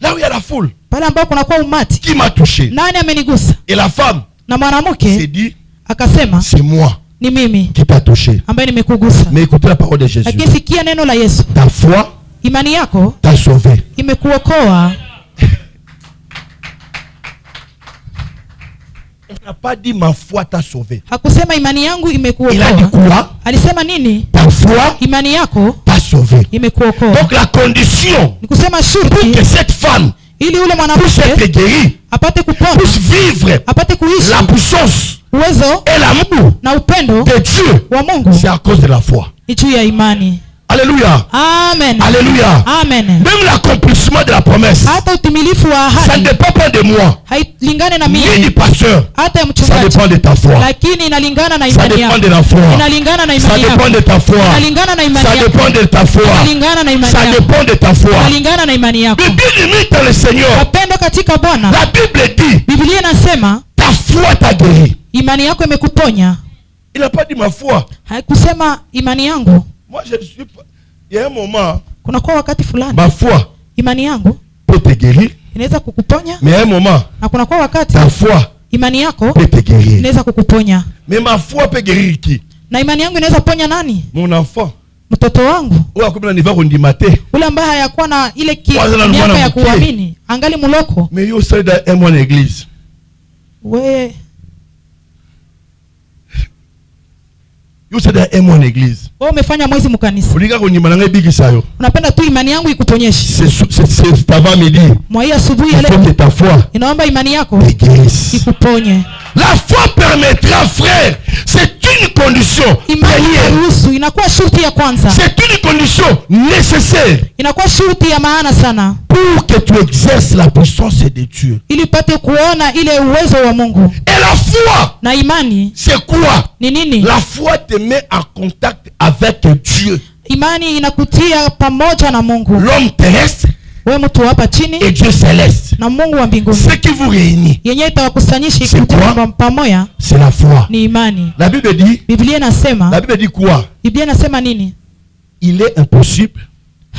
là où il y a la foule. Pale ambapo kunakuwa umati, Qui m'a touché? nani amenigusa? Et la femme Na s'est mwanamke dit, akasema, c'est moi ni mimi qui t'a touché. ambaye nimekugusa. Mais écoutez la parole de Jésus. Lakini sikia neno la Yesu, Ta foi imani yako t'a sauvé. imekuokoa. Il n'a pas dit ma foi t'a sauvé. Hakusema imani yangu Il a dit imekuokoa. quoi? Alisema nini? Ta foi Imani yako t'a sauvé. imekuokoa. Donc la condition Ni kusema pour shurti que cette femme ili ule puisse mwanamke être guérie, apate kupona, puisse vivre apate kuishi la puissance uwezo et l'amour na upendo de Dieu, wa Mungu, c'est à cause de la foi. ni juu ya imani. Alléluia. Amen. Alléluia. Amen. Même l'accomplissement de la promesse, Hata utimilifu wa ça ne ahadi dépend pas de moi, hailingane na ni mimi, du pasteur. hata ya Ça mchungaji, dépend de ta foi. lakini inalingana na Ça imani dépend yako. de la foi. Inalingana na Ça imani dépend yako. de ta foi. Inalingana na imani Ça yako. dépend de ta foi. Inalingana na imani Ça yako. dépend de ta foi. Inalingana na imani yako. Mais bien aimé dans le Seigneur, Wapendwa katika Bwana, la Bible dit, Biblia inasema ta foi t'a guéri. imani yako imekuponya. Il n'a pas dit ma foi. Haikusema imani yangu. Moi, je ne suis pas. Il y a un moment, Kunakuwa wakati fulani ma foi imani yangu peut te guérir, inaweza kukuponya, mais à un moment, na kunakuwa wakati ta foi imani yako peut te guérir. inaweza kukuponya. Mais ma foi peut guérir qui? Na imani yangu inaweza ponya nani? Mon enfant. Mtoto wangu, Ou à combien de niveau on dit maté? ule ambaye hayakuwa na ile Kwanza na miaka mwana ya mke. kuamini, angali muloko. Mais il y a aussi un mois en église. We Il y a aussi un mois en église. wewe umefanya mwezi mkanisa, Uliga kwenye mananga bigi sayo. unapenda tu imani yangu ikuponyeshe. C'est avant midi. Mwa hii asubuhi ya Il faut que leo ta foi inaomba imani yako te guérisse. ikuponye. La foi permettra, frère, c'est une condition Imani première. inaruhusu, inakuwa shurti ya kwanza, C'est une condition nécessaire inakuwa shurti ya maana sana, pour que tu exerces la puissance de Dieu. ili upate kuona ile uwezo wa Mungu. Et la foi, Na imani c'est quoi? ni nini? La foi te met en contact avec Dieu. Imani inakutia pamoja na Mungu, L'homme terrestre wewe mtu hapa chini et Dieu céleste. na Mungu wa mbinguni. Ce qui vous réunit, Yenyewe itawakusanyisha C'est quoi? pamoja c'est la foi. ni imani. La Bible dit, Biblia inasema, la Bible dit quoi? Biblia inasema nini? Il est impossible,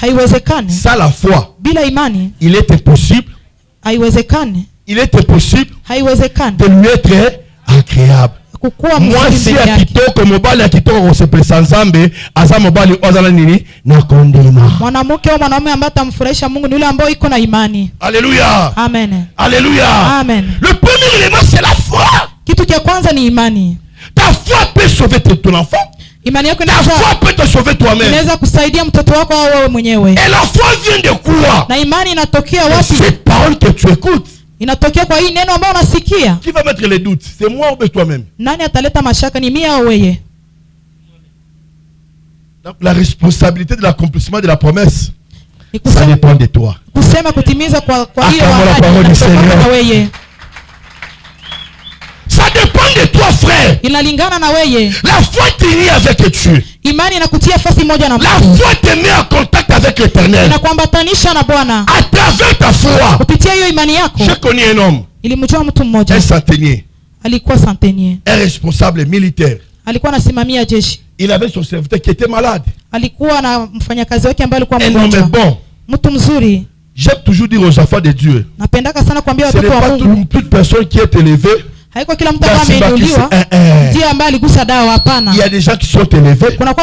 Haiwezekani sans la foi, bila imani, il est impossible, haiwezekani, il est impossible haiwezekani de lui être agréable. kukuwa Moi mzuri si mbele ya yake. kitoko mobali ya kitoko kosepelisa nzambe aza mobali ozala nini na kondima. Mwanamke au mwanaume ambaye atamfurahisha Mungu ni yule ambaye iko na imani. Alléluia. Amen. Alléluia. Amen. Le premier élément c'est la foi. Kitu cha kwanza ni imani. Ta foi peut sauver ton enfant. Imani yako Ta foi peut te sauver toi-même. inaweza kusaidia mtoto wako au wewe mwenyewe. Et la foi vient de quoi? Na imani inatokea De wapi? cette parole que tu écoutes. Inatokea kwa hii neno ambayo unasikia. Qui va mettre les doutes? C'est moi ou bien toi-même? Nani ataleta mashaka, ni mimi au wewe? Donc la responsabilité de l'accomplissement de la promesse, ça dépend de toi. Ça dépend de toi, frère. La foi t'unit avec Dieu. La foi te met en contact avec l'Éternel. À travers ta foi. J'ai connu un homme, un centenier, un responsable militaire. Il avait son serviteur qui était malade. Un homme bon. J'aime toujours dire aux enfants de Dieu, ce n'est pas toute personne qui est élevée. Il y a des gens qui sont élevés, qui connaissent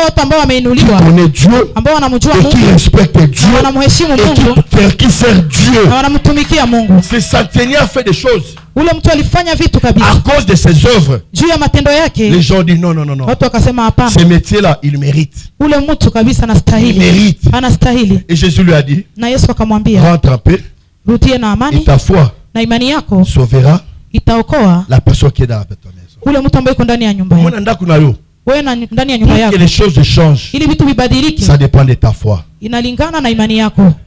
Dieu, et qui respectent Dieu, et qui servent Dieu. Ce centenier a fait des choses à cause de ses œuvres. Les gens disent non. Ce métier-là, il mérite. Il mérite. Et Jésus lui a dit, rentre en paix, et ta foi sauvera la personne qui est dans ta maison. Pour que les choses changent, ça dépend de ta foi.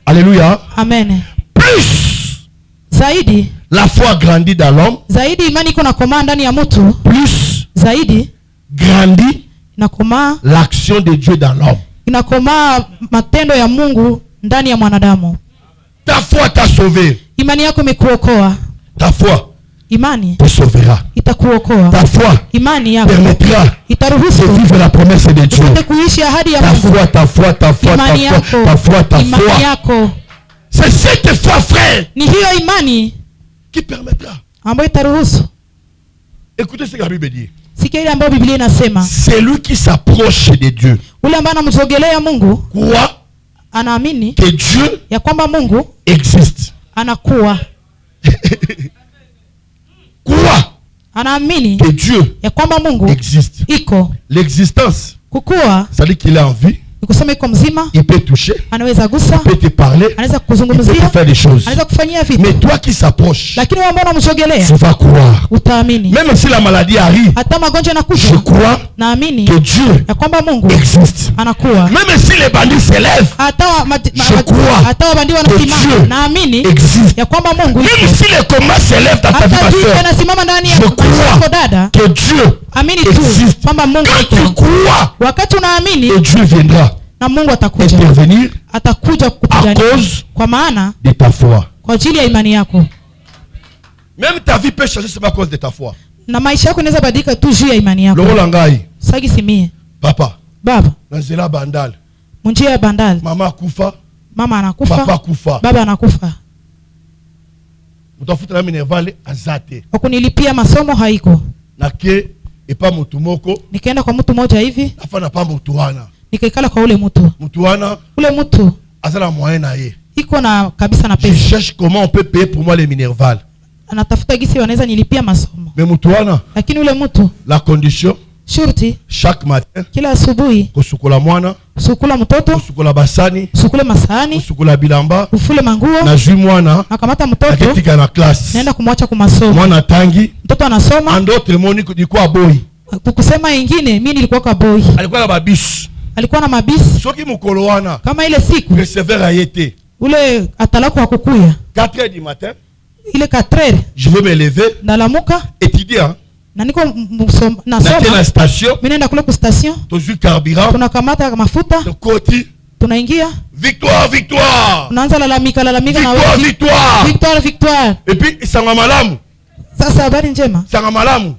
Alléluia. Amen. Plus la foi grandit dans l'homme, plus grandit l'action de Dieu dans l'homme. Ta foi t'a sauvé. Ta foi te sauvera. Ta foi permettra de vivre la promesse de Dieu. Ta foi. C'est cette foi, frère, qui permettra. Écoutez ce que la Bible dit. C'est lui qui s'approche de Dieu. Croit que Dieu existe. Croit que Dieu existe. L'existence, ça dit qu'il est en vie. Il peut toucher, il peut te parler, il peut te faire des choses. Mais toi qui s'approches, tu vas croire. Même si la maladie arrive, je crois que Dieu existe. Même si les bandits s'élèvent, je crois que Dieu existe. Même si les combats s'élèvent dans ta vie, je crois que Dieu existe. Quand tu crois que Dieu viendra intervenir à cause de ta foi. Même ta vie peut changer, c'est à cause de ta foi. Papa, Nazela Bandal, Maman Koufa, Papa Koufa, Baba anakufa. Utafuta na minervale azate. Wakunilipia masomo haiko. Nake epa mtu moko. Nikaenda kwa mtu mmoja hivi. Afana pa mtu wana. Nikaikala kwa ule mtu. Mtu wana. Ule mtu azala moyen na ye. Iko na kabisa na pesa. Je cherche comment on peut payer pour moi les minervales. Anatafuta gisi wanaweza nilipia masomo. Mais mtu wana. Lakini ule mtu. La condition. Shurti. Chaque matin. Kila asubuhi. Kusukula mwana. Sukula mtoto. Kusukula basani. Sukule masahani. Kusukula bilamba. Ufule manguo. Na jui mwana. Nakamata mtoto. Akitika na class. Naenda kumwacha kwa masomo. Mwana tangi. Mtoto anasoma. Andotre moni kulikuwa boy. Kukusema ingine mimi nilikuwa kwa boy. Alikuwa na babisi. Alikuwa na mabisi. Soki mukolo wana. Kama ile siku. Receveur ayete. Ule atalako wa kukuya. 4h du matin. Ile 4h. Je veux me lever. Nalamuka. Étudiant. Na niko nasoma. Na station. Mimi naenda kule ku station. Tozu carburant. Tunakamata mafuta. Koti. Tunaingia. Victoire, victoire. Unaanza lalamika na wewe. Victoire, victoire. Victoire. Et puis sanga malamu. Sasa habari njema. Sanga malamu.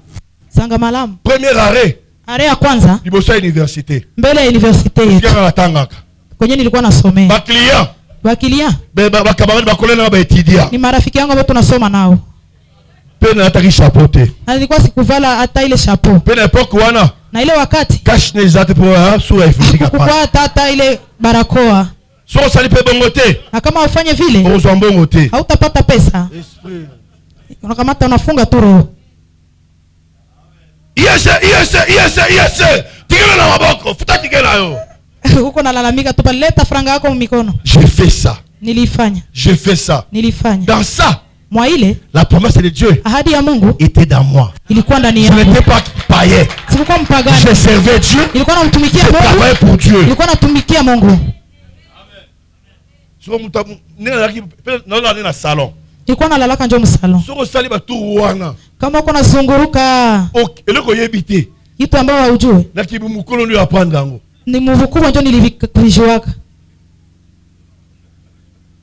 Sanga malamu. Premier arrêt. Arrêt ya kwanza. Libosa université. Mbele ya université yetu. Sikia natangaka. Kwenye nilikuwa nasomea. Ba client. Ba camarade ba collègue na ba étudiant. Ni marafiki yangu ambao tunasoma nao. Pena hata chapeau te. Na nilikuwa sikuvala hata ile chapeau. Pena epoque wana. Na ile wakati. Cache ne zate pour sura ifika pa. Kwa hata ile barakoa. So sali pe bongo te. Na kama ufanye vile. Ozo mbongo te. Hautapata pesa. Esprit. Unakamata unafunga tu roho. Yes. Tigela na maboko, futa tigela yo. Huko nalalamika tu leta franga yako mikono. J'ai fait ça. Nilifanya. J'ai fait ça. Nilifanya. Dans ça, moi ile, la promesse de Dieu ahadi ya Mungu était dans moi. Ilikuwa ndani yangu. Je n'étais pas païen. Je servais Dieu. Je travaillais pour Dieu. Amen. Salon. Nilikuwa nalalaka njo msalon. Kama uko nazunguruka kitu ambao haujui, ni muvu kubwa njo nilivijuaka.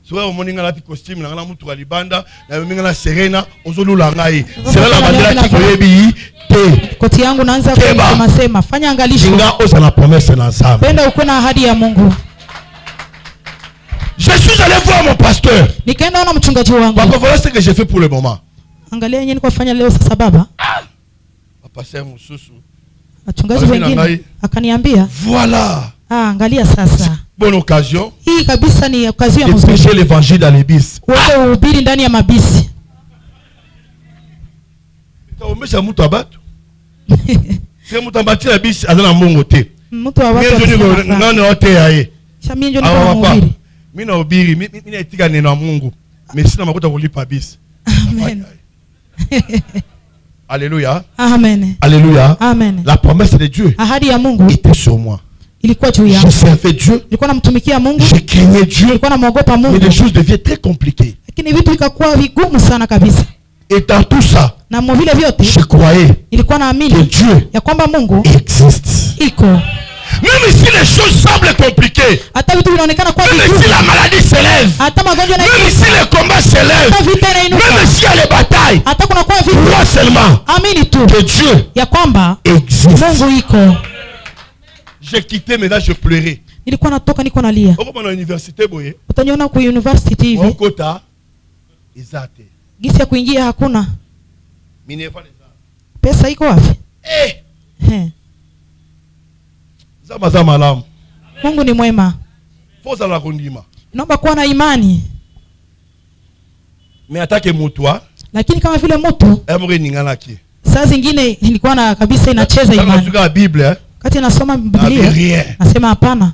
Soa moninga lati costume ngala mutu alibanda na minga na serena ozolula ngai. Sera la bandera kikoyebi te. Koti yangu naanza kusema fanya angalisho. Inga oza na promesse na Nzambe. Penda uko na ahadi ya Mungu. Je suis allé voir mon pasteur. Nikaenda na mchungaji wangu. Papa, voilà ce que j'ai fait pour le moment. Angalia yenyewe niko fanya leo sasa baba. Pasteur Mususu. Mchungaji wengine akaniambia, voilà. Angalia sasa. Bonne occasion. Hii kabisa ni occasion ya mzuri. Prêcher l'évangile dans les bis. Wewe uhubiri ndani ya mabisi. Utaombesha mtu abatu. Sio mtu ambati na bisi azana mbongo te. Mtu wa watu. Ngani wote yae. Mimi ndio niko mimi na ubiri, mimi naitika neno la Mungu. Mimi sina makuta kulipa bisi. Amen. Alléluia. Amen. Alléluia. Amen. La promesse de Dieu ahadi ya Mungu était sur moi. Ilikuwa juu yangu. Je servais Dieu. Nilikuwa namtumikia Mungu. Je craignais Dieu. Nilikuwa namuogopa Mungu. Mais les choses devenaient très compliquées. Lakini vitu vikakuwa vigumu sana kabisa. Et dans tout ça, na vile vyote, je croyais nilikuwa naamini que Dieu ya kwamba Mungu existe. Iko. Même si les choses semblent compliquées, même si la maladie s'élève, même si les combats s'élèvent, même s'il y a les batailles, crois seulement que Dieu existe. J'ai quitté, maintenant je pleurais. Nilikuwa natoka niko nalia. Uko na university boye. Utaniona ku university hivi. Ukota izate. Gisi ya kuingia hakuna. Minerva pesa iko wapi? Zama malamu. Mungu ni mwema. Foza la kundima. Naomba kuwa na imani. Me atake mutwa. Lakini kama vile mtu emre ningalaki. Saa zingine nilikuwa na kabisa inacheza imani. Unasoma Biblia. Kati nasoma Biblia. Nasema hapana.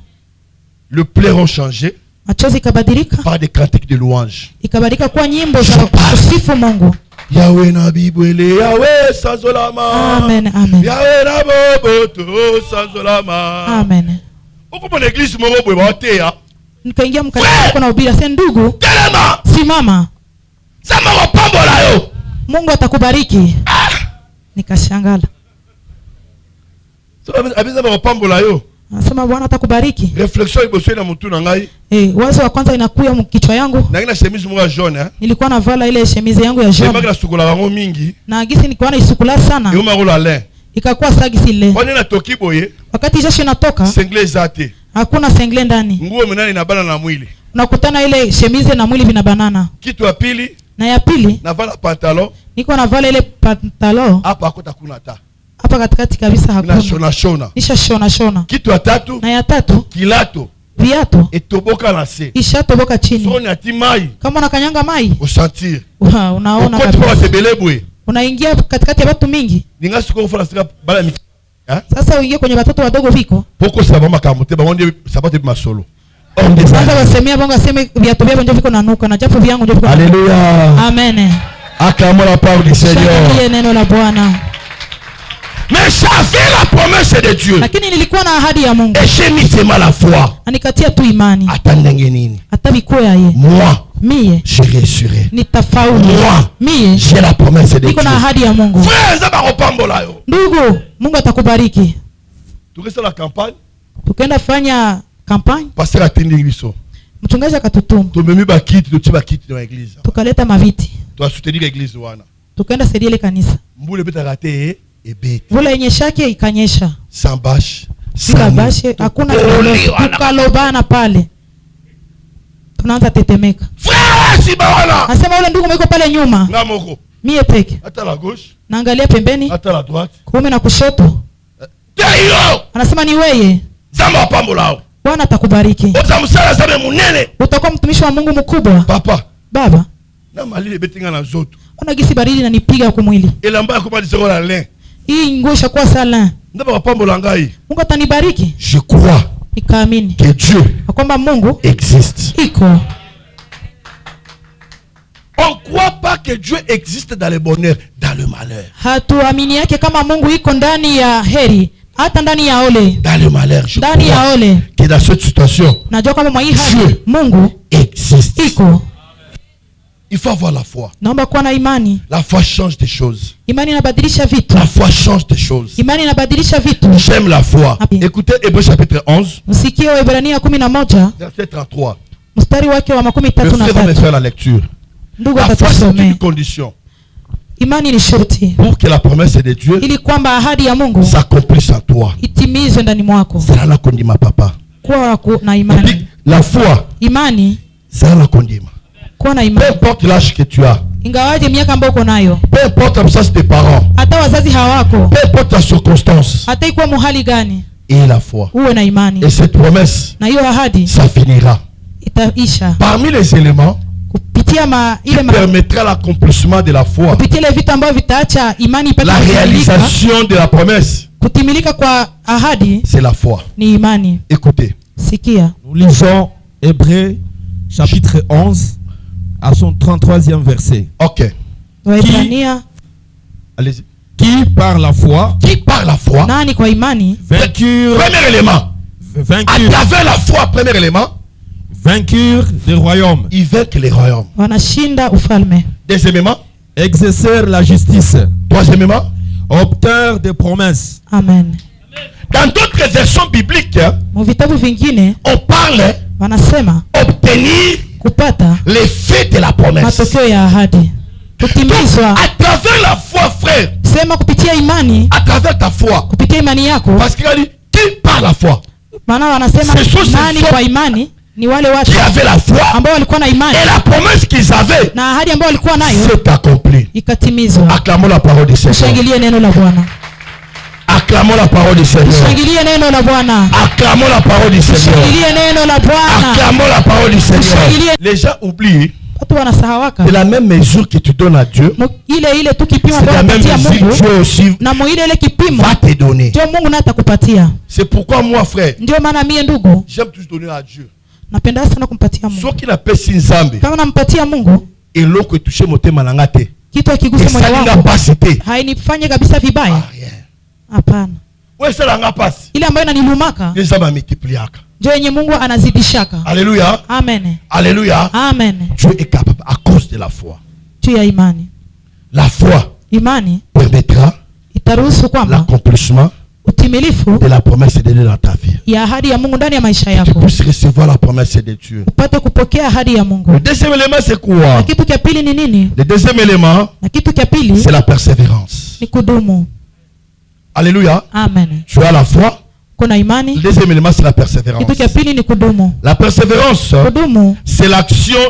Le pleurs ont changé. Machozi ikabadilika. Par des cantiques de louange. Ikabadilika kuwa nyimbo za kusifu Mungu. Yahweh na Bibwele, Yahweh sanzolama. Amen, amen. Yahweh na boboto sanzolama. Amen. Uko mwana église moko bwe baotea. Nikaingia mkanisa kuna ubira sasa ndugu. Telema. Simama. Sema wapambola yo. Mungu atakubariki. Nikashangala. So abiza wapambola yo. Nasema Bwana atakubariki. Reflexion iboso na mtu na ngai. Wazo wa kwanza inakuya mkichwa yangu. Na ina chemise moja jaune Nilikuwa navala ile chemise yangu ya jaune. Sema sukula wangu mingi. Na gisi nilikuwa na isukula sana. Yo marola le. Ikakuwa sagisi ile. Kwani na toki boye? Wakati jasho inatoka. Sengle zate. Hakuna sengle ndani. Nguo mnani inabana na mwili. Unakutana ile chemise na mwili vinabanana. Kitu ya pili. Na ya pili. Navala pantalon. Niko navala ile pantalon. Hapa hakuna kuna taa. Hapa katikati kabisa hakuna. Nisha shona. Kitu ya tatu. Na ya tatu. Kilato. Viato. Etoboka na se. Isha toboka chini. Soni ati mai. Kama unakanyanga mai. Usentir. Unaona kabisa. Kwa tebelebwe. Unaingia katikati ya watu mingi. Ninga siko kufanya sika bala mi. Sasa uingie kwenye watoto wadogo viko. Poko sabama kamute ba wonde sabate masolo. Sasa wasemia bonga sema viato vyao ndio viko nanuka na japo vyangu ndio viko. Alléluia. Amen. Acclamons la parole du Seigneur. Shangilie neno la Bwana. Mais j'avais la promesse de Dieu. Lakini nilikuwa na ahadi ya Mungu. Et j'ai mis seulement la foi. Anikatia tu imani. Atandenge nini? Atabikuwa yeye. Moi. Mie. Je réussirai. Nitafaulu. Moi. Mie. J'ai la promesse de Dieu. Niko na ahadi ya Mungu. Frère, zaba kopambola yo. Ndugu, Mungu atakubariki. Tukesa la campagne. Tukaenda fanya campagne. Pasteur atindi biso. Mchungaji akatutuma. Tumemi bakiti, tuchiba kiti na église. Tukaleta maviti. Tuasoutenir église wana. Tukaenda saidia ile kanisa. Mbule beta rate ebeti. Vula yenyeshake ikanyesha. Sambash. Sambash hakuna tukalobana pale. Tunaanza tetemeka. Frère Sibawana. Asema ule ndugu mwiko pale nyuma. Ngamoko. Mie peke. Hata la gauche. Naangalia pembeni. Hata la droite. Kuume na kushoto. Teyo. Anasema ni wewe. Zamba pambolao. Bwana atakubariki. Ozamsala zabe munene. Utakuwa mtumishi wa Mungu mkubwa. Papa. Baba. Na malile betinga na zoto. Ona gisi baridi na nipiga kwa mwili. Elamba ya kumadi zero la lin. Hii nguo ishakuwa sala. Ndaba wapambola ngai. Mungu atanibariki. Je crois. Nikaamini. Que Dieu. Kwamba Mungu existe. Iko. On ne croit pas que Dieu existe dans le bonheur, dans le malheur. Hatuamini yake kama Mungu iko ndani ya heri, hata ndani ya ole. Dans le malheur, je ndani ya ole. Que dans cette situation, najua kama mwa hii hali Mungu existe. Iko. Il faut avoir la foi. Naomba kuwa na imani. La foi change des choses. Imani inabadilisha vitu. La foi change des choses. Imani inabadilisha vitu. J'aime la foi. Écoutez Hébreux chapitre 11. Msikie Waebrania 11. Verset 33. Mstari wake wa 33. Le frère va me faire la lecture. Ndugu la foi c'est une condition. Imani ni sharti. Pour que la promesse de Dieu ili kwamba ahadi ya Mungu s'accomplisse en toi. Itimizwe ndani mwako. C'est la condima papa. Kuwa na imani. La foi. Imani. C'est la condima. Kuwa na imani. Peu importe l'âge que tu as. Ingawaje miaka ambayo uko nayo. Peu importe l'absence de tes parents. Hata wazazi hawako. Peu importe la circonstance. Hata ikuwa muhali gani. Et la foi. Uwe na imani. Et cette promesse. Na hiyo ahadi. Ça finira. Itaisha. Parmi les éléments qui permettra l'accomplissement de la foi. La réalisation de la promesse. C'est la foi. Écoutez. Nous lisons Hébreux chapitre 11 à son 33e verset. Ok. Allez-y. Qui par la foi. Vainqueur. Premier élément. À travers la foi, premier élément. Vainqueur des royaumes. Ils vainquent les royaumes. Deuxièmement. Exerceur la justice. Troisièmement. Obtenteur des promesses. Amen. Dans d'autres versions bibliques, on parle obtenir les faits de la promesse. Donc, à travers la foi, frère. À travers ta foi. Parce qu'il a dit qui par la foi. Ni wale watu qui avaient la foi ambao walikuwa na imani et la promesse qu'ils avaient na ahadi ambao walikuwa nayo s'est accomplie. Ikatimizwa. Acclamons la parole du Seigneur. Shangilie neno la Bwana. Acclamons la parole du Seigneur. Shangilie neno la Bwana. Acclamons la parole du Seigneur. Shangilie neno la Bwana. Acclamons la parole du Seigneur. Les gens oublient. C'est la même mesure que tu donnes à Dieu. C'est la même mesure que Dieu aussi va te donner. C'est pourquoi moi, frère, j'aime toujours donner à Dieu. Napenda sana kumpatia Mungu. Sio kila pesa nzambe. Kama nampatia Mungu, eloko etushe motema nangate. Kitu akigusa moyo wangu. Hainifanye kabisa vibaya. Hapana. Wewe sala ngapasi. Ile ambayo inanilumaka. Nzamba multipliaka. Ndio yenye Mungu anazidishaka. Alléluia. Amen. Alléluia. Amen. Dieu est capable à cause de la foi. Tu ya imani. La foi. Imani permettra itaruhusu kwamba l'accomplissement utimilifu de la promesse de Dieu dans ta vie. Ya ahadi ya Mungu ndani ya maisha yako. Tu puisses recevoir la promesse de Dieu. Upate kupokea ahadi ya Mungu. Le deuxième élément c'est quoi? Na kitu cha pili ni nini? Le deuxième élément na kitu cha pili c'est la persévérance. Ni kudumu. Alléluia. Amen. Tu as la foi. Kuna imani. Le deuxième élément c'est la persévérance. Kitu cha pili ni kudumu. La persévérance c'est l'action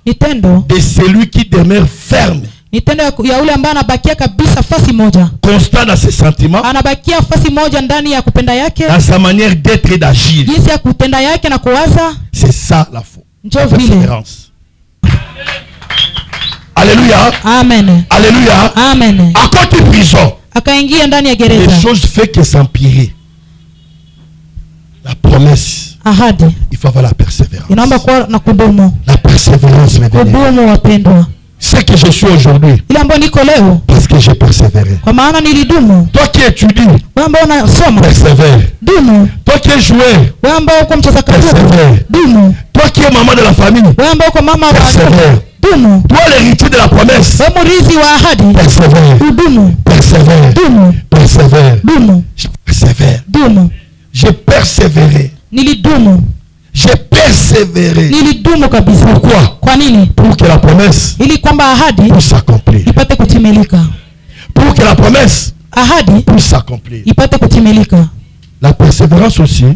de celui qui demeure ferme. Nitendo ya ule ambaye anabakia kabisa fasi moja. Constant dans ses sentiments. Anabakia fasi moja ndani ya kupenda yake. Dans sa manière d'être et d'agir. Jinsi ya kutenda yake na kuwaza. C'est ça la foi. La persévérance. Alléluia. Amen. Alléluia. Amen. À côté de prison. Akaingia ndani ya gereza. Les choses fait que s'empirer. La promesse. Ahadi. Il faut avoir la persévérance. Inaomba kuwa na kudumu. La persévérance mes bien-aimés. Kudumu wapendwa. C'est que je suis aujourd'hui. Parce que j'ai persévéré. Toi qui étudies, persévère. Toi qui es joueur, persévère. Toi qui es maman de la famille, persévère. Toi l'héritier de la promesse, persévère. Persévère. Persévère. Persévère. J'ai persévéré. J'ai persévéré. Pourquoi? Pour que la promesse puisse s'accomplir. Pour que la promesse puisse s'accomplir. La persévérance aussi.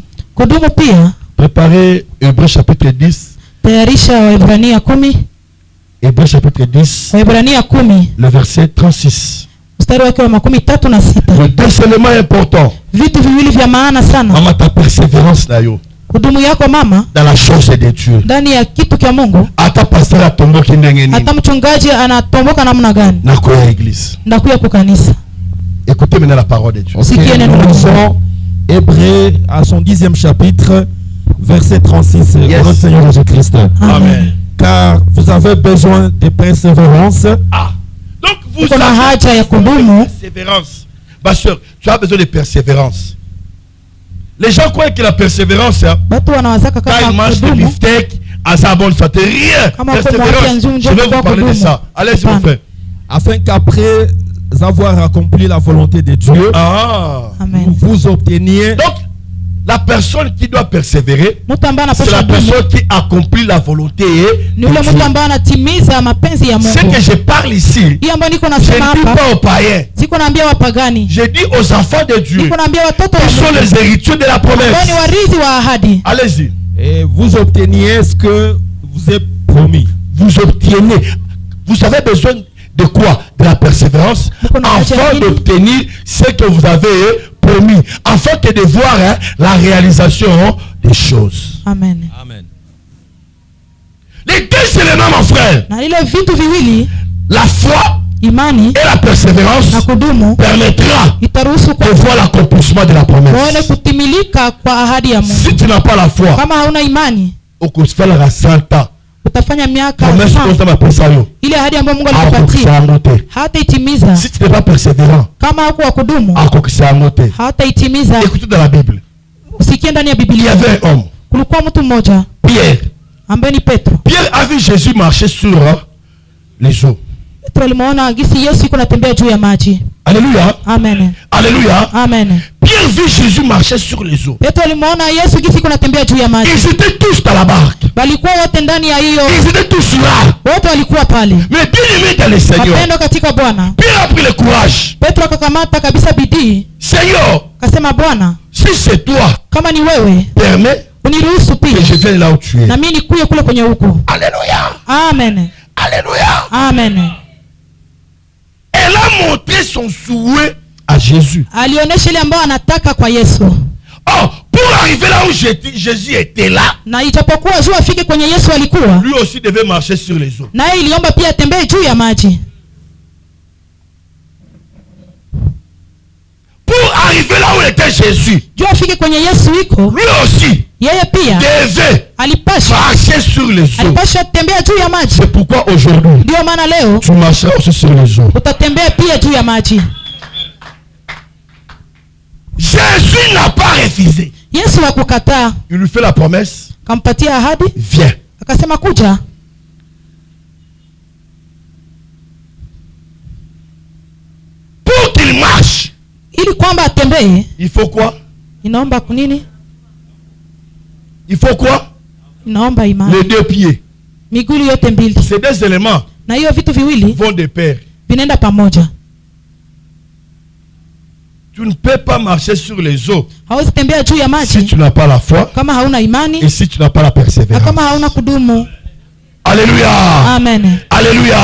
Préparez Hébreux chapitre 10. Hébreux chapitre 10. Le verset 36. Le deuxième élément important. Maman, ta persévérance là yo. Kudumu yako mama dans la chose de Dieu. Ndani ya kitu kia Mungu. Hata pastor atomboka ndenge nini. Hata mchungaji anatomboka namna gani. Na kwa église. Ndakuya kwa kanisa. Écoutez maintenant la parole de Dieu. Okay, nous lisons Hébreux à son 10e chapitre verset 36 au nom du Seigneur Jésus-Christ. Amen. car vous avez besoin de persévérance. Ah, donc vous avez persévérance. Ma soeur, tu as besoin de persévérance. Les gens croient que la persévérance, quand ils mangent des beefsteaks, à sa bonne santé, rien. Persévérance, je vais vous parler de ça. Allez-y, mon frère. Afin qu'après avoir accompli la volonté de Dieu, vous obteniez. Donc, la personne qui doit persévérer, c'est la personne qui accomplit la volonté de Dieu. Ce que je parle ici, je ne dis pas aux païens. Je dis aux enfants de Dieu qui sont les héritiers de la promesse. Allez-y. Et vous obteniez ce que vous êtes promis. Vous obtenez. Vous avez besoin de quoi? De la persévérance, afin d'obtenir ce que vous avez promis, afin que de voir la réalisation des choses. Amen. Amen. Les deux éléments, mon frère, la foi et la persévérance permettra de voir l'accomplissement de la promesse. Si tu n'as pas la foi, au cours de 100 ans, utafanya miaka ile ahadi ambayo Mungu alikupatia hataitimiza. Si tu n'es pas persévérant, kama hauko wa kudumu, hataitimiza. Écoutez dans la Bible, usikie ndani ya Biblia, il y avait un homme, kulikuwa mtu mmoja, Pierre, ambaye ni Petro. Pierre a vu Jésus marcher sur les eaux. Petro alimuona gisi Yesu yuko anatembea juu ya maji. Alléluia. Amen. Alléluia. Amen. Pierre vit Jésus marcher sur les eaux. Petro alimuona Yesu gisi yuko anatembea juu ya maji. Ils étaient tous dans la barque. Balikuwa wote ndani ya hiyo. Ils étaient tous là. Wote walikuwa pale. Mais bien-aimé dans le Seigneur, wapendwa katika Bwana, Pierre a pris le courage. Petro akakamata kabisa bidii. Seigneur, akasema Bwana, si c'est toi, kama ni wewe, permets uniruhusu pia que je vienne là où tu es. Na mimi nikuye kule kwenye huko. Alléluia. Amen. Alléluia. Amen. Elle a montré son souhait à Jésus. Alionyesha ile ambayo anataka kwa Yesu. Oh, pour arriver là où Jésus était là, na ijapokuwa juu afike kwenye Yesu alikuwa, lui aussi devait marcher sur les eaux. Na iliomba pia atembee juu ya maji. Pour arriver là où était Jésus, juu afike kwenye Yesu iko, lui aussi yeye pia devait alipasha marcher sur les eaux. Alipasha tembea juu ya maji. C'est pourquoi aujourd'hui, ndio maana leo tu marcheras aussi sur les eaux. Utatembea pia juu ya maji. Jésus n'a pas refusé. Yesu hakukataa. Il lui fait la promesse. Kampatia ahadi. Viens. Akasema kuja. Pour qu'il marche, ili kwamba atembee, il faut quoi? Inaomba kunini? Il faut quoi? Inaomba imani. Les deux pieds. Miguu yote mbili. Ces deux éléments, na hiyo vitu viwili, vont de pair. Vinaenda pamoja. Tu ne peux pas marcher sur les eaux hauwezi tembea juu ya maji si tu n'as pas la foi, kama hauna imani, et si tu n'as pas la persévérance. Kama hauna kudumu. Alléluia. Amen. Alléluia.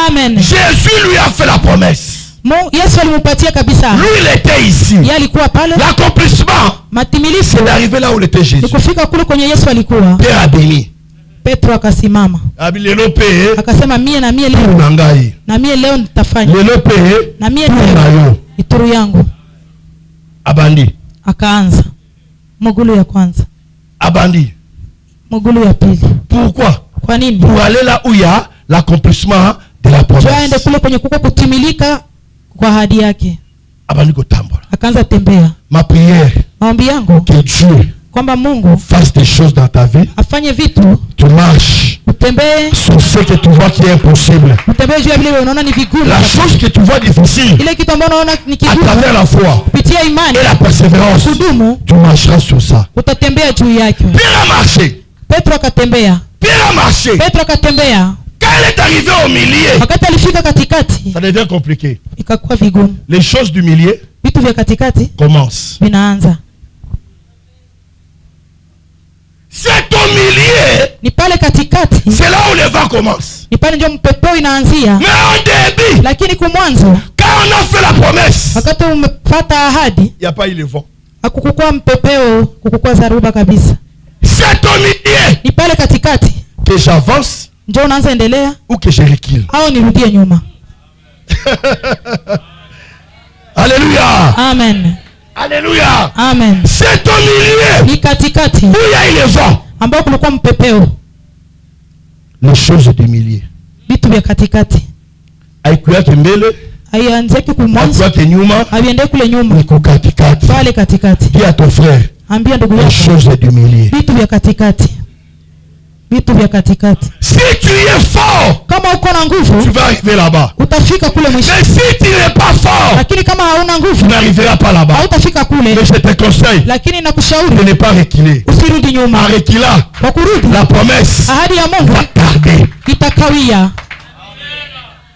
Amen. Jésus lui a fait la promesse. Yesu alimpatia kabisa. Lui il était ici. Yeye alikuwa pale. L'accomplissement, matimilifu, c'est d'arriver là où était Jésus. Kufika kule kwenye Yesu alikuwa. Pierre a béni. Petro akasimama. Akasema mie na mie leo. Na mie leo nitafanya. Na mie leo ituru yangu. Abandi. Akaanza. Mugulu ya kwanza. Abandi. Mugulu ya pili. Pourquoi? Kwa nini? Pour aller là où il y a l'accomplissement de la promesse. Aende kule kwenye kuko kutimilika kwa ahadi yake. Abandi kutambola. Akaanza tembea. Ma prière. Maombi yangu. Que Dieu kwamba Mungu fasse des choses dans ta vie. Afanye vitu. Tu marches. Utembee. Sur ce que tu vois qui est impossible. Utembee juu ya vile unaona ni vigumu. La chose que tu vois difficile. Ile kitu ambacho unaona ni kigumu. À travers la foi. Kupitia imani. Et la persévérance. Kudumu. Tu marcheras sur ça. Utatembea juu yake. Pierre a marché. Petro akatembea. Pierre a marché. Petro akatembea. Quand il est arrivé au milieu, wakati alifika katikati, ça devient compliqué. Ikakuwa vigumu. Les choses du milieu, vitu vya katikati, commencent. Vinaanza. C'est au milieu. Ni pale katikati. C'est là où le vent commence. Ni pale ndio mpepeo inaanzia. Mais au début, lakini kwa mwanzo, quand on a fait la promesse, wakati umepata ahadi, il n'y a pas eu le vent. Hakukukua mpepeo, kukukua zaruba kabisa. C'est au milieu. Ni pale katikati. Que j'avance. Ndio unaanza endelea. Ou que je recule. Au nirudie nyuma. Alléluia. Amen. Alléluia. Amen. C'est au milieu. Ni katikati. Où il y a eu le vent. Ambao kulikuwa mpepeo. Les choses du milieu. Vitu vya katikati. Haikuwake mbele. Haianzeki kumwanzo. Haikuwake nyuma. Haviende kule nyuma. Ni katikati. Pale katikati. Dis à ton frère. Ambia ndugu yako. Les choses du milieu. Vitu vya katikati. Vitu vya katikati. Si tu es fort, kama uko na nguvu, tu vas arriver là-bas. Utafika kule mwisho. Mais si tu n'es pas fort, lakini kama hauna nguvu, tu n'arriveras pas là-bas. Hautafika kule. Mais je te conseille, lakini nakushauri de ne pas reculer. Usirudi nyuma. En reculant, kwa kurudi, la promesse ahadi ya Mungu va tarder. Itakawia.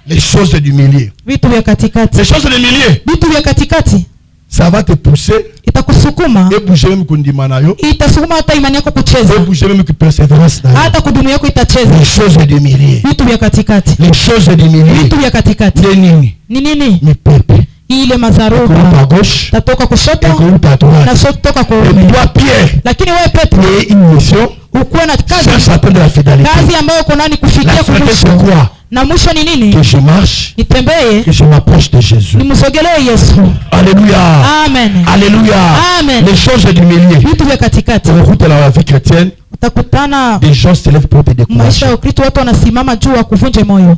Les choses du milieu. Vitu vya katikati. Les choses du milieu. Vitu vya katikati. Ça va te pousser. Itakusukuma. Et bouger même kundima nayo. Itasukuma hata imani yako kucheza. Et bouger même que persévérance nayo. Hata kudumu yako itacheza. Les choses du milieu. Vitu vya katikati. Les choses du milieu. Vitu vya katikati. Ni nini? Ni nini? Ni pepe. Ile mazaruba. Kuruta gauche. Tatoka kushoto. Kuruta droite. Na sote toka kuume. Et toi Pierre. Lakini wewe Petro. Et une mission. Ukuwe na kazi. Cherche de la fidélité. Kazi ambayo uko nani kufikia kumwisho. Na mwisho ni nini? Que je marche. Nitembee. Que je m'approche de Jésus. Nimsogelee Yesu. Alléluia. Amen. Alléluia. Amen. Les choses du milieu. Vitu vya katikati. Route dans la vie chrétienne. Utakutana des gens se lèvent pour te décourager. Maisha ya Kristo watu wanasimama juu wa kuvunje moyo.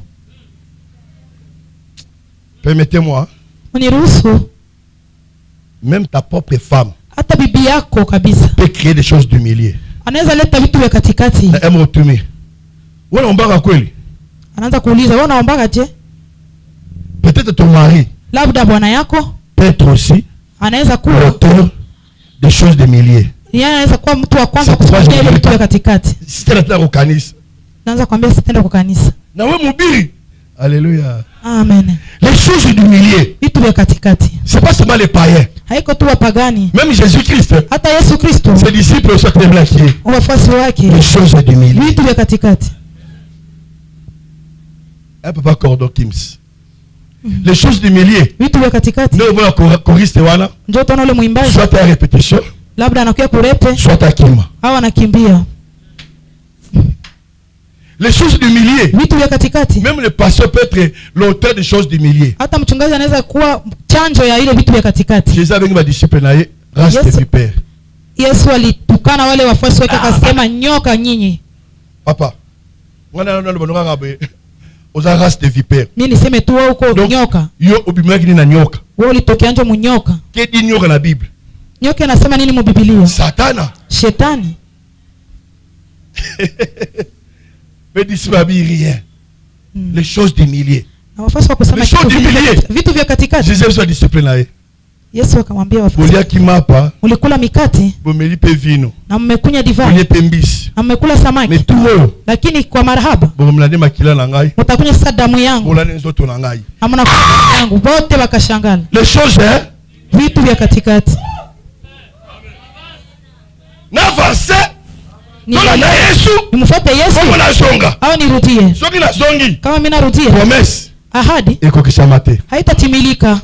Permettez-moi. Uniruhusu. Même ta propre femme. Hata bibi yako kabisa. Peut créer des choses du milieu. Anaweza leta vitu vya katikati. Na emotumi. Wewe unaomba kweli? Anaanza kuuliza, wewe unaomba je? Peut-être ton mari. Labda bwana yako. Peut-être aussi. Anaweza kuwa l'auteur des choses du milieu. Yeye anaweza kuwa mtu wa kwanza kusimamia ile vitu vya katikati. Sitaenda kwa kanisa. Naanza kuambia sitaenda kwa kanisa. Na wewe mhubiri. Alléluia. Amen. Les choses du milieu. Vitu vya katikati. C'est pas seulement les païens. Haiko tu wapagani. Même Jésus-Christ. Hata Yesu Kristo. Ses disciples sont très blaqués. Wafuasi wake. Les choses du milieu. Vitu vya katikati. Un papa Cordon Kims. Les choses du milieu. Vitu vya katikati. Ndio mwana choriste wana. Njoo tuone ule mwimbaji. Soit à répétition. Labda anakuja kurepe. Soit à kima. Au anakimbia. Les choses du milieu. Vitu vya katikati. Même le pasteur peut être l'auteur des choses du milieu. Hata mchungaji anaweza kuwa chanjo ya ile vitu vya katikati. Jésus avec ma disciple naye race de vipère. Yesu alitukana wale wafuasi wake akasema nyoka nyinyi. Papa. Mwana nalo banonga ngabe. Oza race de vipère. Nini niseme tu wewe uko nyoka? Yo ubimwaki ni na nyoka. Wewe ulitokea nje munyoka. Kedi nyoka na Bible. Nyoka inasema nini mu Biblia? Satana. Shetani. Mais dis pas rien. Les choses du milieu. Na wafuasi wa kusema vitu vya katikati. Jésus soit disciple naye. Yesu akamwambia wafuasi. Ulia kimapa. Ulikula mikate. Bomeli pe vino. Na mmekunya divai. Ulia pembisi. Na mmekula samaki. Metuo. Lakini kwa marhaba. Bomlande makila na ngai. Utakunya sasa damu yangu. Bomlande nzoto na ngai. Hamna yangu. Wote wakashangala. Les choses vitu vya katikati. Na avance. Nona na Yesu. Nimfuate Yesu. Kama nasonga. Au nirudie. Soki na songi. Kama mimi narudia. Promesse. Ahadi. Iko kishamate. Haitatimilika.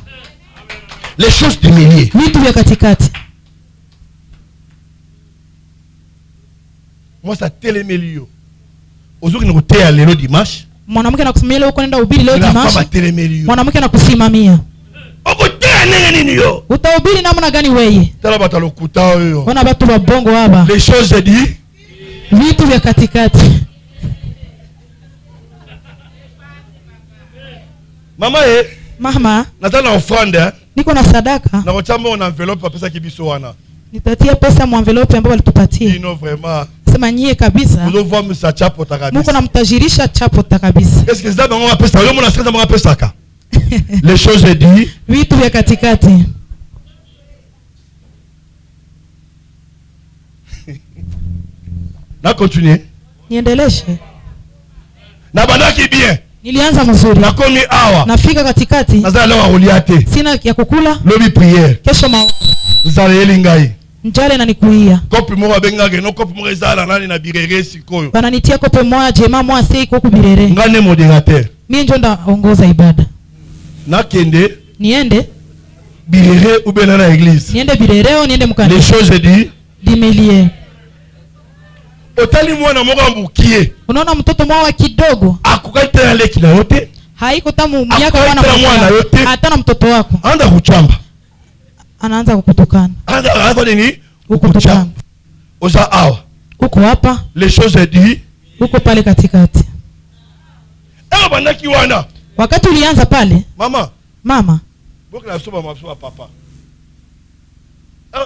Les choses du milieu. Vitu vya katikati. Moi ça telemelio. Ozuki nikutea lelo dimanche. Mwanamke anakusimamia leo kwenda ubiri leo dimanche. Mwanamke anakusimamia. Okotea nini nini yo? Utahubiri namna gani wewe? Tala batalokuta yo. Wana watu wa bongo hapa. Les choses dit. Vitu vya katikati. Mama Mama. Nataka offrande. Niko na sadaka. Na kochamba una envelope pesa kibiso wana. Nitatia pesa mu envelope ambayo walitupatia. Ino vraiment. Sema nyie kabisa. Uzo vwa msa chapo takabisa. Muko namtajirisha chapo takabisa. Qu'est-ce que ça bango pesa? Yo mona sasa bango pesa ka. Les choses dit. Vitu vya katikati. Na continuer. Niendeleshe. Na bandaki bien. Nilianza mzuri. Na komi awa. Nafika katikati. Nazala leo auliate. Sina ya kukula. Lobi prière. Kesho Nzala yelingai. Njale na nikuia. Kopi moja bengage no kopi moja zala nani na birere sikoyo. Bananitia kope moja jema moja sei koku birere. Ngane moderateur. Mimi ndio ndaongoza ibada. Na kende. Niende. Birere ubena na église. Niende birere au niende mkanisa. Les choses dit. Dimelie. Otali mwana moko mbukie. Unaona mtoto mwa kidogo. Akukaita na leki na yote. Haiko tamu miaka mwana yote. Hata na mtoto wako. Anda kuchamba. Anaanza kukutukana. Anda nini? Kukutukana. Oza awa. Uko hapa. Les choses dit. Uko pale katikati. Bandaki wana. Wakati ulianza pale. Mama. Boka na soba papa.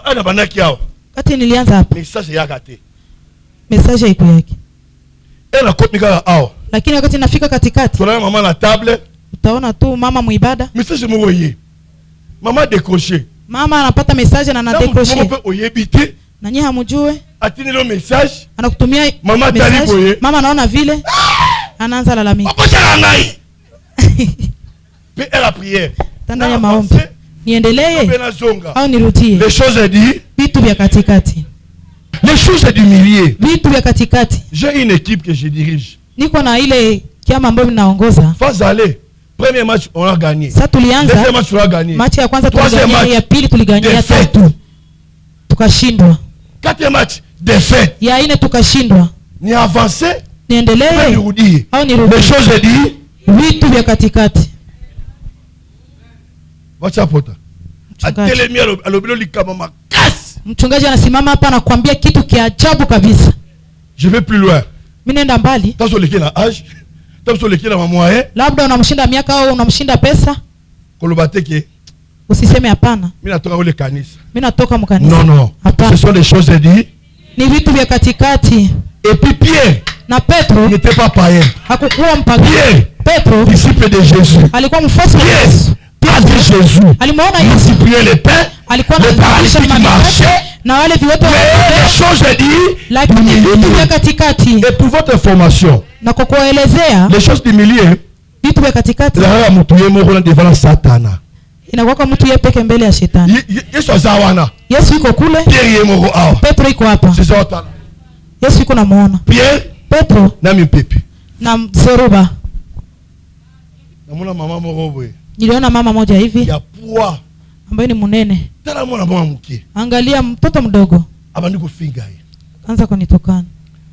Ana bandaki yao. Wakati nilianza hapa. Message yake ate. Message iko yake. Na kopika hao. Lakini wakati nafika katikati. Tunaona mama na table. Utaona tu mama muibada. Message mwoye. Mama décroché. Mama anapata message na ana décroché. Mama oyebite. Na nyinyi hamjue. Atini lo message. Anakutumia mama taliboye. Mama anaona vile. Anaanza lalamika. Papa changai. Pe la prière. Tanda ya maombi. Niendelee au nirudie? Les choses dit. Vitu vya katikati. Les choses du milieu. Vitu vya katikati. J'ai une équipe que je dirige. Niko na ile kiama ambayo ninaongoza. Faut aller. Premier match on a gagné. Sasa tulianza. Deuxième match on a gagné. Match ya kwanza tuliganya, ya pili tuliganya, ya tatu tukashindwa. Quatrième match défaite. Ya ine tukashindwa. Ni avancer. Niendelee au nirudie? Les choses dit. Vitu vya katikati. Wacha pota. Atelemi alobilo likama makasi. Mchungaji anasimama hapa anakuambia kitu kiajabu kabisa. Je vais plus loin. Mimi nenda mbali. Taso leki na âge. Taso leki na moyen. Labda unamshinda miaka au unamshinda pesa. Kolobateke. Usiseme hapana. Mimi natoka ule kanisa. Mimi natoka mkanisa. Non. Ce sont des choses dites. Ni vitu vya katikati. Et puis Pierre. Na Petro n'était pas païen. Hakukuwa mpagani. Pierre, Petro disciple de Jésus. Alikuwa mfuasi wa Yesu. Pierre, Jésus. Alimuona Yesu. Il priait les pains. Alikuwa analisha marché. Na wale viwote les choses dit. Lakini vitu vya katikati. Et pour votre information. Na kwa kuelezea. Les choses du milieu. Vitu vya katikati. La mtu yeye moko devant Satana. Inakuwa kama mtu yeye peke mbele ya shetani. Yesu azawana. Yesu yuko kule. Pierre yeye moko hapa. Petro yuko hapa. C'est Satana. Yesu yuko namuona. Pierre. Petro. Na mpepe. Na Zeruba. Namuna mama moko boye. Niliona mama moja hivi. Ya poa. Ambaye ni munene. Tena mwana mama mke. Angalia mtoto mdogo. Abandi kufinga yeye. Anza kunitokana.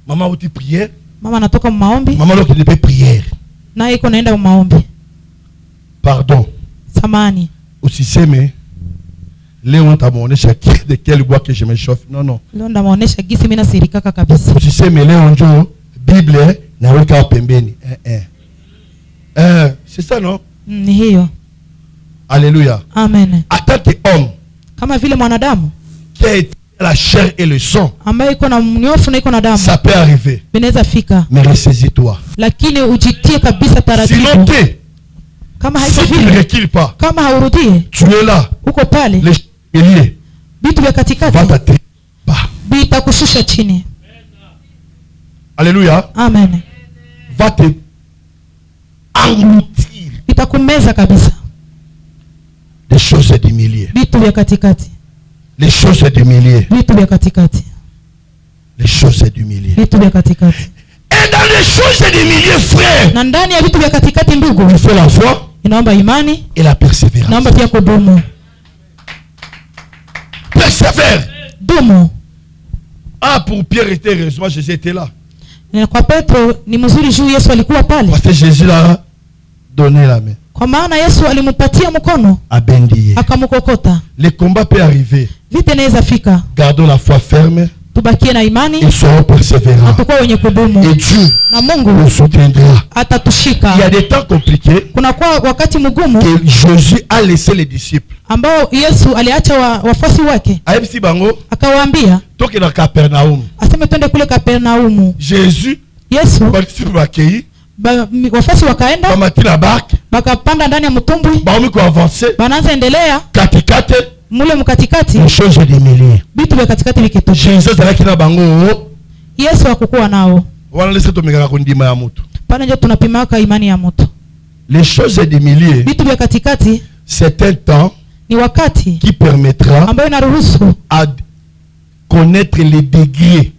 Mama uti prière. Mama anatoka maombi. Mama loko de prière. Na iko naenda maombi. Pardon. Samani. Usiseme leo nitamuonesha de quel bois que je me chauffe. Non. Leo ndamuonesha gisi mimi nasirikaka kabisa. Usiseme leo njoo Bible na weka pembeni. C'est ça non? Ni hiyo. Alléluia. Amen. En tant qu'homme, kama vile mwanadamu qui a été la chair et le sang, ambaye iko na mnyofu na iko na damu, ça peut arriver. Binaweza fika. Mais ressaisis-toi. Lakini ujitie kabisa taratibu. Sinon kama si tu ne recules pas, kama haurudie, tu es là. Uko pale. Les vitu vya katikati vitakushusha chini. Alléluia. Amen. Va te engloutir. Itakumeza kabisa. Les choses du milieu. Vitu vya katikati. Les choses du milieu. Vitu vya katikati. Les choses du milieu. Vitu vya katikati. Et dans les choses du milieu, frère, na ndani ya vitu vya katikati ndugu, il faut la foi, inaomba imani et la persévérance. Inaomba pia kudumu. Persévère. Dumu. Ah, pour Pierre était heureusement Jésus était là. Na kwa Petro ni mzuri juu Yesu alikuwa pale. Parce que Jésus l'a donné la main. Kwa maana Yesu alimpatia mkono. Abendiye. Akamkokota. Les combats peuvent arriver. Vita inaweza fika. Gardons la foi ferme. Tubakie na imani. Et soyons persévérants. Tukua wenye kudumu. Et Dieu na Mungu nous soutiendra. Atatushika. Il y a des temps compliqués. Kuna kwa wakati mgumu que Jésus a laissé les disciples. Ambao Yesu aliacha wafuasi wake. Aibisi bango. Akawaambia. Toke na Capernaum. Aseme twende kule Kapernaumu. Jésus. Yesu. Badisiples bakei. Wafuasi wakaenda. Bamatila barque. Bakapanda ndani ya mtumbwi. Baomi ko avancer. Banaanza endelea. Katikati. Mule mkatikati. Les choses des milliers. Vitu vya katikati vikitoka. Jesus alakina bango. Yesu hakukuwa nao. Wana lese tumeka kundima ya mtu. Pana ndio tunapimaka imani ya mtu. Les choses des milliers. Vitu vya katikati. C'est un temps. Ni wakati. Qui permettra. Ambayo inaruhusu. À connaître les degrés.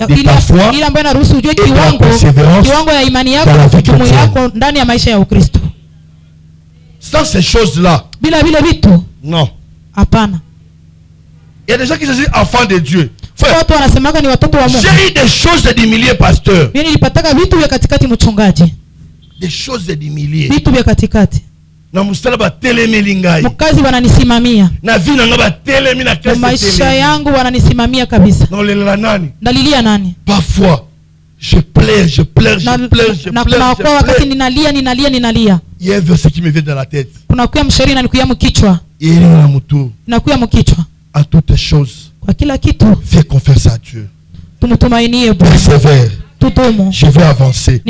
De ta foi. Ile ambayo inaruhusu ujue kiwango ya imani yako na yako ndani ya maisha ya Ukristo. Sans ces choses-là. Bila vile vitu. Non. Hapana. Il y a des gens qui se disent enfants de Dieu. Watu wanasemaka ni watoto wa Mungu. J'ai eu des choses du milieu, pasteur. Mimi nilipataka vitu vya katikati mchungaji. Des choses du milieu. Vitu vya katikati. Na mustalaba telemeli ngai. Mkazi wananisimamia. Na vina ngaba telemi na kasi. Maisha yangu wananisimamia kabisa. Na lela nani? Ndalilia nani? Parfois je pleure. pleure, je pleure, je pleure, je pleure. Il y a un verset qui me vient dans la tête. Il est en toutes choses. Fais confiance à Dieu. Persévère. Je vais avancer.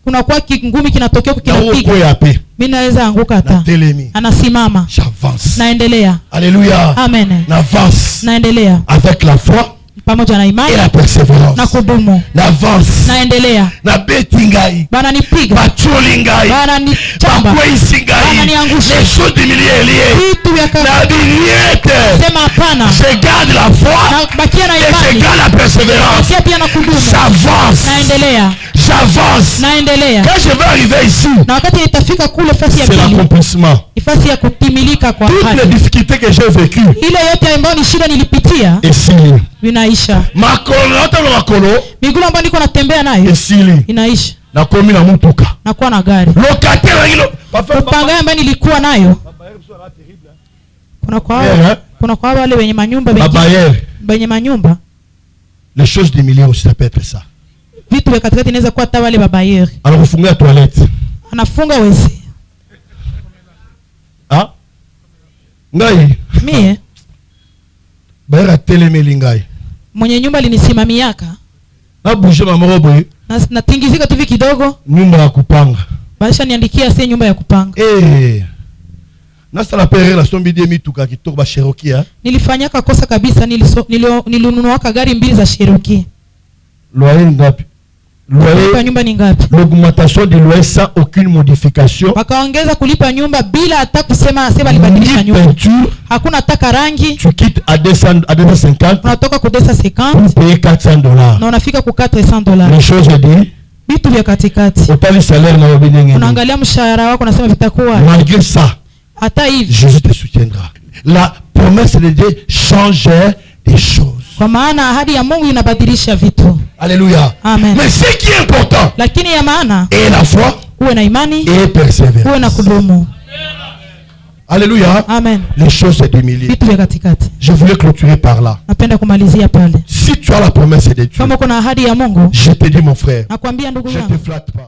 Kunakuwa kingumi kinatokea kukinapiga, mimi naweza anguka hata. Anasimama. J'avance. Naendelea. Alléluia. Amen. N'avance. Naendelea. Avec la foi pamoja na imani et la persévérance. Na kudumu. N'avance. Naendelea. Na betingai. Bana nipiga. Bachulingai. Bana nichamba. Bana niangusha. Les choses du milieu liées. Vitu vya kazi. Na biniete. Sema hapana. Je garde la foi. Na bakia na imani. Et je garde la persévérance. Bakia pia na kudumu. J'avance. Naendelea. J'avance. Naendelea. Quand je vais arriver ici, na wakati nitafika kule fasi ya pili, c'est l'accomplissement. Ifasi ya kutimilika kwa haki. Toutes les difficultés que j'ai vécues, ile yote ambayo ni shida nilipitia, esili vinaisha. Makolo hata na makolo, miguu ambayo niko natembea nayo, esili inaisha. Na komi na mutuka, nakuwa na gari. Locataire hilo, upanga ambayo nilikuwa nayo. Kuna kwa wale wenye manyumba wenye manyumba. Les choses du milieu aussi ça peut être ça. Vitu vya katikati inaweza kuwa hata wale babayeri. Anakufungia toilette. Anafunga wezi. Ah? Ngai. Mie. Baera telemeli ngai. Mwenye nyumba alinisimamiaka. Na bouger mama robo. Na tingizika tu kidogo. Nyumba ya kupanga. Baisha niandikia si nyumba ya kupanga. Na sala pere la sombi demi tuka kitoko ba Cherokee. Nilifanyaka kosa kabisa, nilinunuaka gari mbili za Cherokee. Loyer ngapi? Loyer nyumba ni ngapi? L'augmentation du loyer sans aucune modification. Wakaongeza kulipa nyumba bila hata kusema sema libadilisha nyumba. Hakuna hata rangi. Tu quittes à 250. Unatoka ku 250. Tu payes $400. Na unafika ku $400. Les choses je dis. Vitu vya katikati. Utali salaire na wabinenge. Unaangalia mshahara wako unasema vitakuwa. Malgré ça. Hata hivi. Jésus te soutiendra. La promesse de Dieu change des choses. Kwa maana ahadi ya Mungu inabadilisha vitu. Alléluia. Amen. Mais ce qui est important, lakini ya maana, et la foi, uwe na imani, et persévérance. Uwe na kudumu. Alléluia. Amen. Les choses se démilient. Vitu vya katikati. Je voulais clôturer par là. Napenda kumalizia pale. Si tu as la promesse de Dieu, kama kuna ahadi ya Mungu, je te dis mon frère, nakwambia ndugu yangu, je te flatte pas.